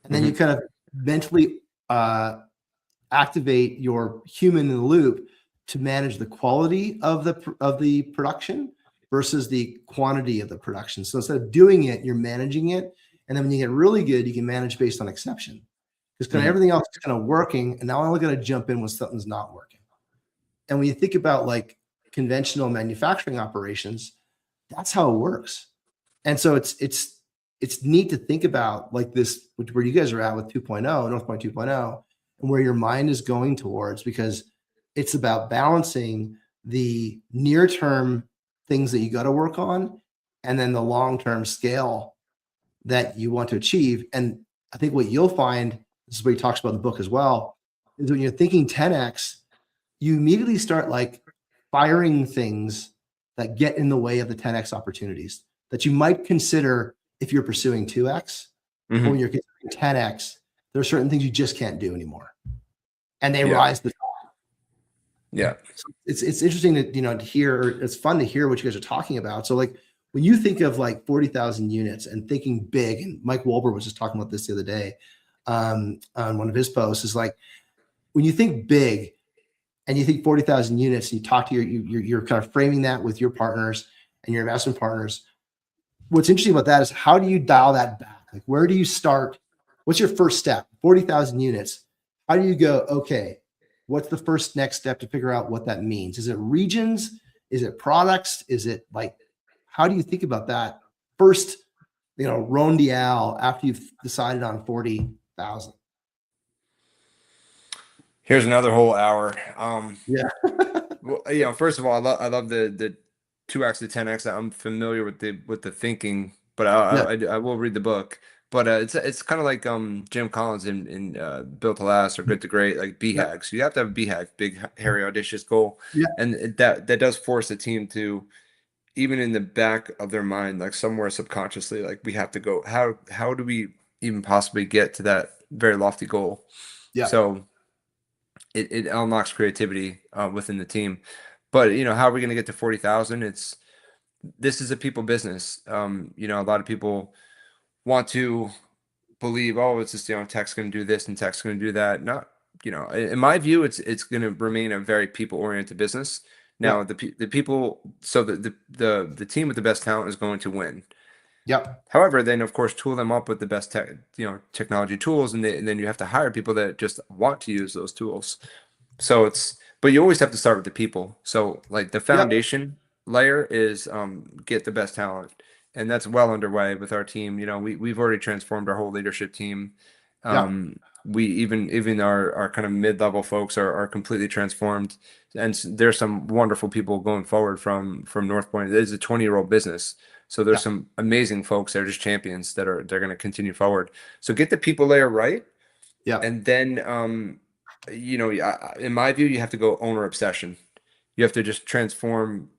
And then you kind of mentally activate your human in the loop to manage the quality of the production versus the quantity of the production. So instead of doing it, you're managing it. And then when you get really good, you can manage based on exception. Because kind of everything else is kind of working. And now I'm only going to jump in when something's not working. And when you think about like conventional manufacturing operations, that's how it works. And so it's neat to think about like this, where you guys are at with 2.0, Northpoint 2.0, and where your mind is going towards, because it's about balancing the near-term things that you got to work on and then the long-term scale that you want to achieve. And I think what you'll find, this is what he talks about in the book as well, is when you're thinking 10x, you immediately start like firing things that get in the way of the 10x opportunities that you might consider if you're pursuing 2x. But when you're considering 10x, there are certain things you just can't do anymore, and they rise to the top. Yeah, so it's interesting to to hear. It's fun to hear what you guys are talking about. So like when you think of like 40,000 units and thinking big, and Mike Wolber was just talking about this the other day on one of his posts, is like when you think big and you think 40,000 units, and you talk to you're kind of framing that with your partners and your investment partners. What's interesting about that is how do you dial that back? Like, where do you start? What's your first step? 40,000 units. How do you go, okay, what's the first next step to figure out what that means? Is it regions? Is it products? Is it like, how do you think about that first, rondial after you've decided on 40,000? Here's another whole hour. Yeah. Well, first of all, I love the 2x to 10x. I'm familiar with the thinking, but I will read the book. But it's kind of like Jim Collins in Built to Last or Good to Great, like BHAG. So you have to have a BHAG, big, hairy, audacious goal. Yeah. And that does force the team to, even in the back of their mind, like somewhere subconsciously, like we have to go, how do we even possibly get to that very lofty goal? Yeah. So it unlocks creativity within the team. But how are we going to get to 40,000? This is a people business. A lot of people want to believe, oh, it's just tech's going to do this and tech's going to do that. Not, in my view, it's going to remain a very people oriented business. Now the people, so the team with the best talent is going to win. Yep. However, then of course tool them up with the best technology tools, and then you have to hire people that just want to use those tools. So but you always have to start with the people. So like the foundation layer is get the best talent, and that's well underway with our team. We've already transformed our whole leadership team. We even our kind of mid-level folks are completely transformed, and there's some wonderful people going forward from Northpoint. It is a 20-year-old business. So there's some amazing folks that are just champions they're going to continue forward. So get the people layer right. Yeah. And then, in my view, you have to go owner obsession. You have to just transform.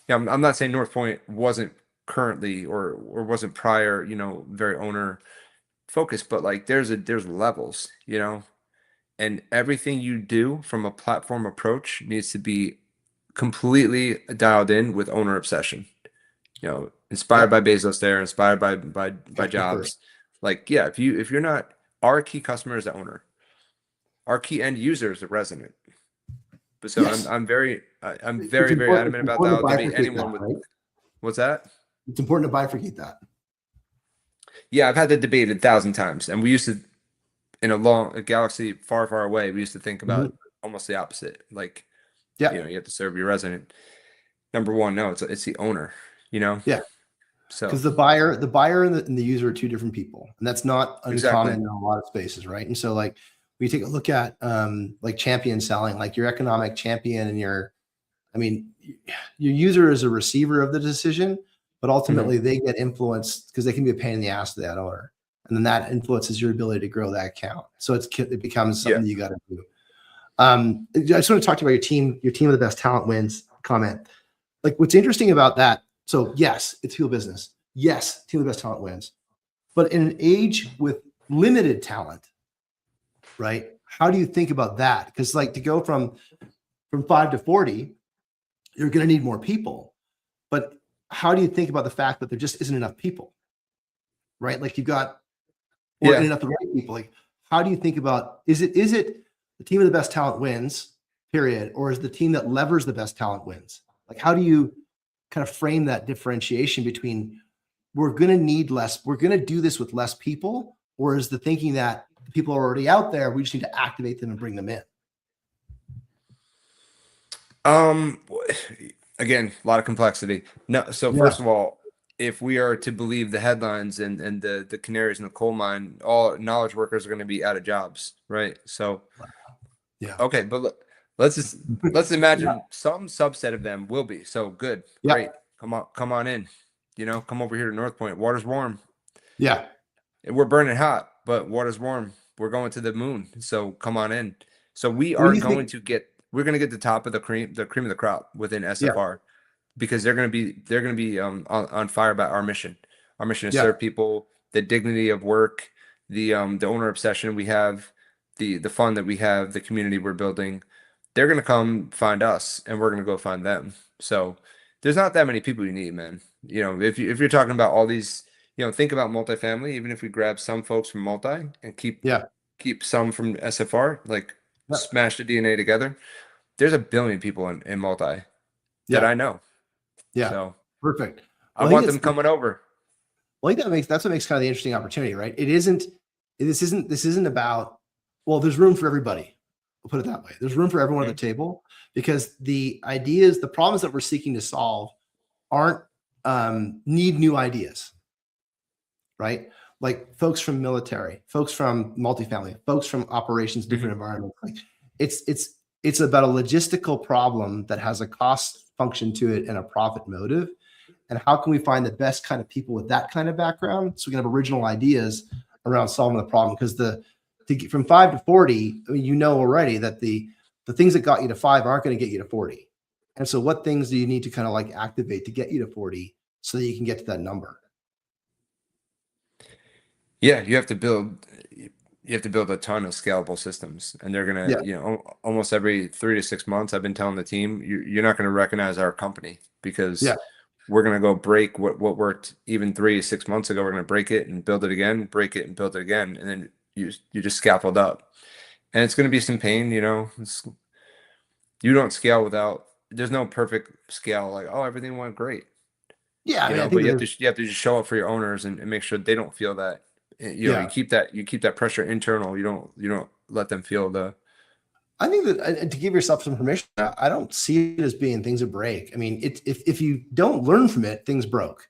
I'm not saying Northpoint wasn't currently or wasn't prior, very owner focused, but like there's levels, and everything you do from a platform approach needs to be completely dialed in with owner obsession. Inspired by Bezos there, inspired by Jobs. Like, if you're not, our key customer is the owner. Our key end user is the resident. But so I'm very very adamant about that. I'll debate anyone with. Right? What's that? It's important to bifurcate that. Yeah, I've had the debate 1,000 times, and we used to, in a galaxy far away, we used to think about almost the opposite. Like, you have to serve your resident. Number one, no, it's the owner. Yeah. So because the buyer and the user are two different people, and that's not uncommon in a lot of spaces, right? And so like we take a look at like champion selling, like your economic champion and your user is a receiver of the decision, but ultimately they get influenced because they can be a pain in the ass to that owner, and then that influences your ability to grow that account. So it becomes something you got to do. I just want to talk to you about your team of the best talent wins comment. Like what's interesting about that. So yes, it's people business. Yes, team of the best talent wins. But in an age with limited talent, right? How do you think about that? Because like to go from 5 to 40, you're going to need more people. But how do you think about the fact that there just isn't enough people, right? Like you've got, or enough the right people. Like, how do you think about, is it the team of the best talent wins, period, or is the team that levers the best talent wins? Like, how do you kind of frame that differentiation between we're going to need less, we're going to do this with less people, or is the thinking that the people are already out there, we just need to activate them and bring them in? Again, a lot of complexity. No, so first of all, if we are to believe the headlines and the canaries in the coal mine, all knowledge workers are going to be out of jobs, right? So, okay, but let's imagine some subset of them will be. So good, great. Come on in. Come over here to Northpoint. Water's warm. Yeah. We're burning hot, but water's warm. We're going to the moon. So come on in. So we're going to get the top of the cream of the crop within SFR because they're going to be on fire about our mission. Our mission to serve people, the dignity of work, the owner obsession we have, the fun that we have, the community we're building. They're going to come find us and we're going to go find them. So there's not that many people you need, man. If you're talking about all these, think about multifamily, even if we grab some folks from multi and keep some from SFR, like smash the DNA together, there's a billion people in multi that I know. Yeah. So Perfect. I want them coming over. Well, I think that's what makes kind of the interesting opportunity, right? This isn't about, well, there's room for everybody. We'll put it that way. There's room for everyone at the table because the problems that we're seeking to solve aren't need new ideas, right? Like folks from military, folks from multifamily, folks from operations, different environments. Like it's about a logistical problem that has a cost function to it and a profit motive. And how can we find the best kind of people with that kind of background so we can have original ideas around solving the problem? Because to get from 5 to 40, I mean, already that the things that got you to 5 aren't going to get you to 40. And so what things do you need to kind of like activate to get you to 40 so that you can get to that number? Yeah, you have to build a ton of scalable systems, and they're gonna, almost every 3 to 6 months, I've been telling the team, you're not gonna recognize our company because we're gonna go break what worked even 3 to 6 months ago. We're gonna break it and build it again, break it and build it again, and then you just scaffold up, and it's gonna be some pain. You don't scale without. There's no perfect scale like, oh, everything went great. Yeah, I mean, but you have to just show up for your owners and make sure they don't feel that. You keep that pressure internal. You don't let them feel the. I think that to give yourself some permission, I don't see it as being things that break. I mean, if you don't learn from it, things broke.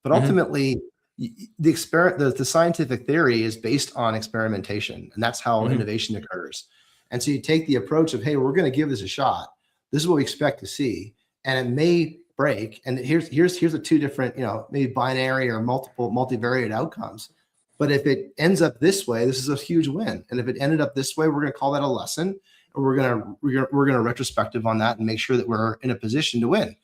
But ultimately, the scientific theory is based on experimentation, and that's how innovation occurs. And so you take the approach of, hey, we're going to give this a shot. This is what we expect to see, and it may break. And here's the two different, maybe binary or multivariate outcomes. But if it ends up this way, this is a huge win. And if it ended up this way, we're going to call that a lesson. And we're going to retrospective on that and make sure that we're in a position to win.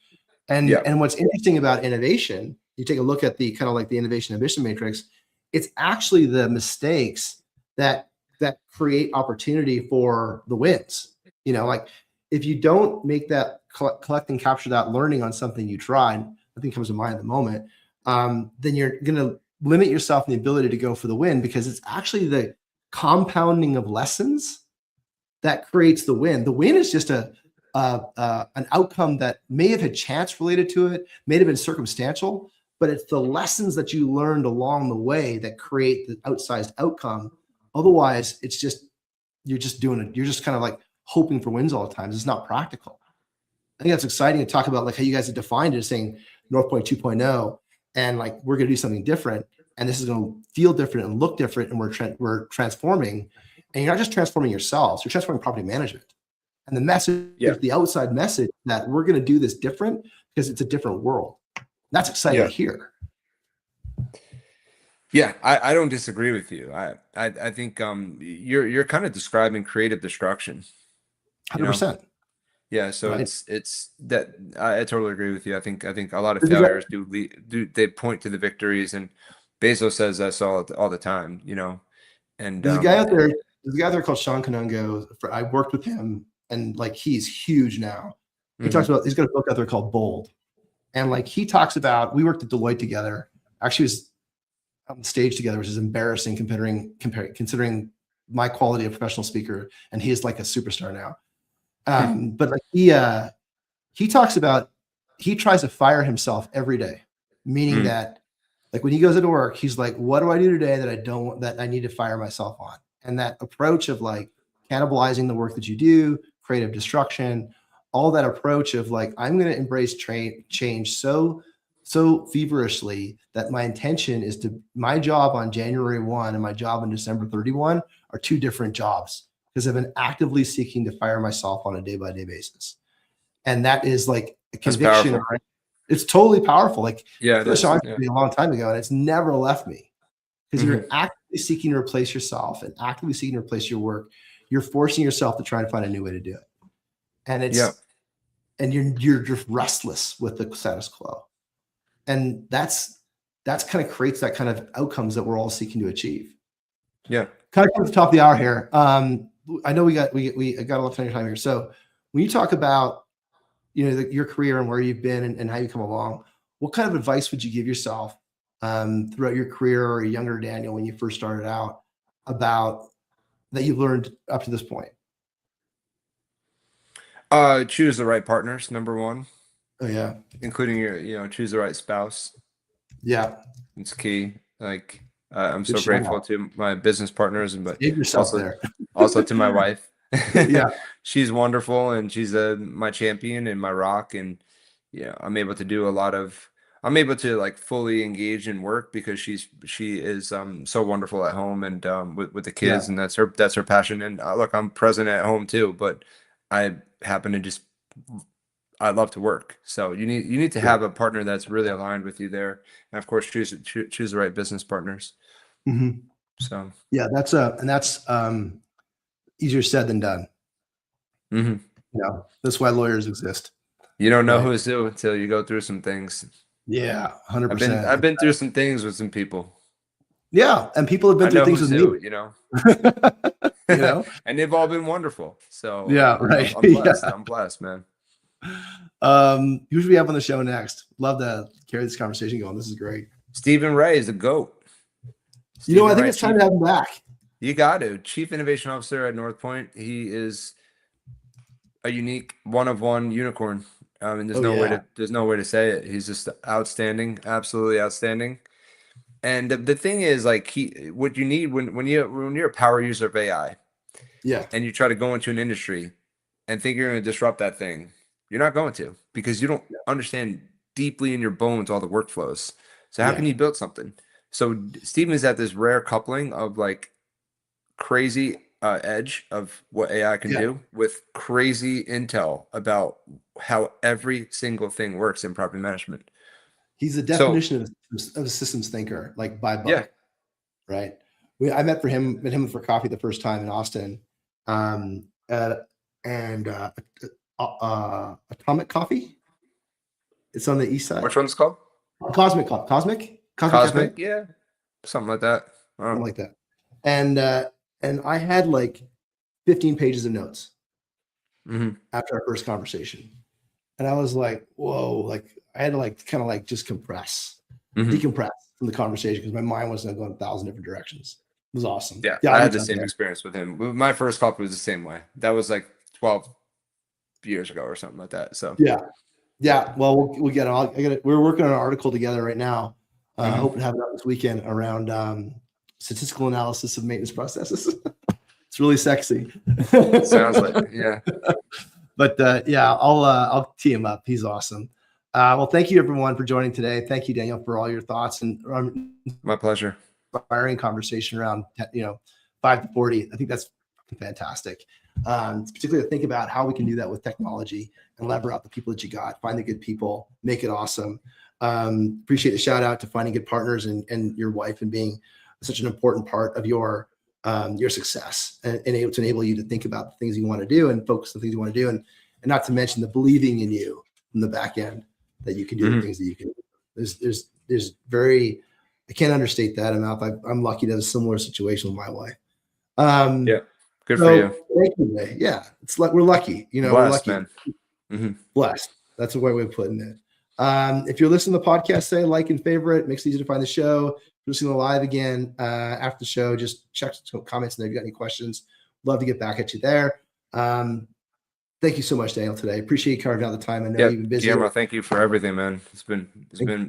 And what's interesting about innovation, you take a look at the kind of like the innovation ambition matrix, it's actually the mistakes that create opportunity for the wins. Like if you don't make that collect and capture that learning on something you tried, I think comes to mind at the moment, then you're going to limit yourself in the ability to go for the win because it's actually the compounding of lessons that creates the win. The win is just an outcome that may have had chance related to it, may have been circumstantial, but it's the lessons that you learned along the way that create the outsized outcome. Otherwise, it's just, you're just doing it. You're just kind of like hoping for wins all the time. It's not practical. I think that's exciting to talk about like how you guys have defined it as saying Northpoint 2.0 and like, we're going to do something different. And this is going to feel different and look different. And we're transforming, and you're not just transforming yourselves, you're transforming property management. And the message, the outside message that we're going to do this different because it's a different world. That's exciting to hear. Yeah, I don't disagree with you. I think you're kind of describing creative destruction. you know? 100%. Yeah, so Right. it's that I totally agree with you. I think a lot of failures do they point to the victories, and Bezos says this all the time, and There's a guy out there. There's a guy out there called Sean Kanungo. I worked with him, and like he's huge now. He talks mhm, about he's got a book out there called Bold, and like he talks about we worked at Deloitte together. Actually, was on stage together, which is embarrassing considering my quality of professional speaker, and he is like a superstar now. But like he talks about he tries to fire himself every day, meaning mm, that like when he goes into work, he's like, what do I do today that I need to fire myself on? And that approach of like cannibalizing the work that you do, creative destruction, all that approach of like, I'm going to embrace change so feverishly that my intention is to my job on January 1 and my job on December 31 are two different jobs because I've been actively seeking to fire myself on a day-by-day basis. And that is like a that's conviction. powerful. Right? It's totally powerful. Like Yeah, it it was is. Sean Yeah. a long time ago, and it's never left me because Hmm. you're actively seeking to replace yourself and actively seeking to replace your work. You're forcing yourself to try and find a new way to do it, and Yeah. you're just restless with the status quo, and that's kind of creates that kind of outcomes that we're all seeking to achieve. Yeah. Kind of at the top of the hour here. I know we got a lot of time here. So when you talk about your career and where you've been and how you come along, what kind of advice would you give yourself throughout your career or a younger Daniel when you first started out about that you learned up to this point? Choose the right partners, number one, Oh yeah, including choose the right spouse. yeah. It's key. Like I'm Good so shout grateful out. to my business partners, but Save yourself also there. also to my wife. Yeah, She's wonderful, and she's my champion and my rock. And I'm able to do a lot of. I'm able to like fully engage in work because she is so wonderful at home and with the yeah, kids, and that's her passion. And look, I'm present at home too, but I happen to just I love to work. So you need to yeah. have a partner that's really aligned with you there, and of course choose the right business partners. Mhm. So Yeah, that's easier said than done. mhm. That's why lawyers exist, You don't know right? who's who until you go through some things. Yeah, I've been 100%. I've been through some things with some people. Yeah, and people have been I through know things who's with me. who, You know? and they've all been wonderful. So Yeah, I'm right. I'm, I'm blessed. Yeah. I'm blessed, man. Who should we have on the show next? Love to carry this conversation going. This is great. Stephen Ray is a goat. I Stephen think Ray, it's time to have him back. you got to Chief Innovation Officer at Northpoint. He is a unique one of one unicorn. And Oh yeah. there's no way to say it. He's just outstanding, absolutely outstanding. And the thing is, like, what you need when you're a power user of AI Yeah. and you try to go into an industry and think you're going to disrupt that thing, you're not going to because you don't understand deeply in your bones all the workflows. So how can Yeah. you build something? So Steven is at this rare coupling of like crazy edge of what AI can Yeah. do with crazy intel about how every single thing works in property management. He's the So definition of a systems thinker, like by yeah, book, right? I met him for coffee the first time in Austin. Um, uh, and Atomic Coffee. It's on the east side. which one's called Cosmic Cafe. Cosmic? Yeah, something like that. Oh. Something like that. And I had like 15 pages of notes Hmm. after our first conversation. And I was like, whoa, like I had to like kind of like just Hmm. decompress from the conversation because my mind was going 1,000 different directions. It was awesome. Yeah, Yeah, I I'll had reach the out same there. experience with him. My first copy was the same way. That was like 12 years ago or something like that. So, Yeah. Yeah. Well, we'll get it. We're working on an article together right now. mhm. Hoping to have it out this weekend around statistical analysis of maintenance processes. It's really sexy. Sounds like, yeah, But yeah, I'll tee him up. He's awesome. Well, thank you everyone for joining today. Thank you, Daniel, for all your thoughts and my pleasure. inspiring conversation around 5 to 40. I think that's fantastic. Particularly to think about how we can do that with technology and lever out the people that you got, find the good people, make it awesome. Appreciate the shout out to finding good partners and your wife and being such an important part of your your success and able to enable you to think about the things you want to do and focus on the things you want to do. And not to mention the believing in you in the back end that you can do the things that you can do. There's very, I can't understate that enough. I'm lucky to have a similar situation with my wife. Yeah. Good for you. Thank you, Ray. Yeah. It's like, we're lucky, Blessed, we're lucky, man. Blessed. That's the way we're putting it. If you're listening to the podcast, say like and favorite, makes it easy to find the show. If you're listening to live again, after the show, just check some comments and if you got any questions, love to get back at you there. Thank you so much, Daniel, today. Appreciate you carving out the time. I know you've been busy. Guillermo, thank you for everything, man. It's been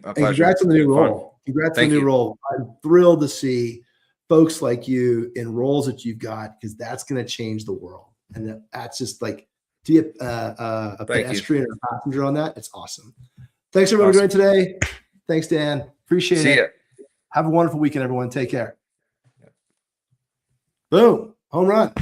a pleasure. Congrats on the new role. Congrats on the new role. I'm thrilled to see folks like you in roles that you've got, because that's going to change the world. And that's just like, to be a pedestrian or a passenger on that, it's awesome. Thanks everyone for joining today. Thanks, Dan. Appreciate it. See ya. Have a wonderful weekend, everyone. Take care. Boom. Home run.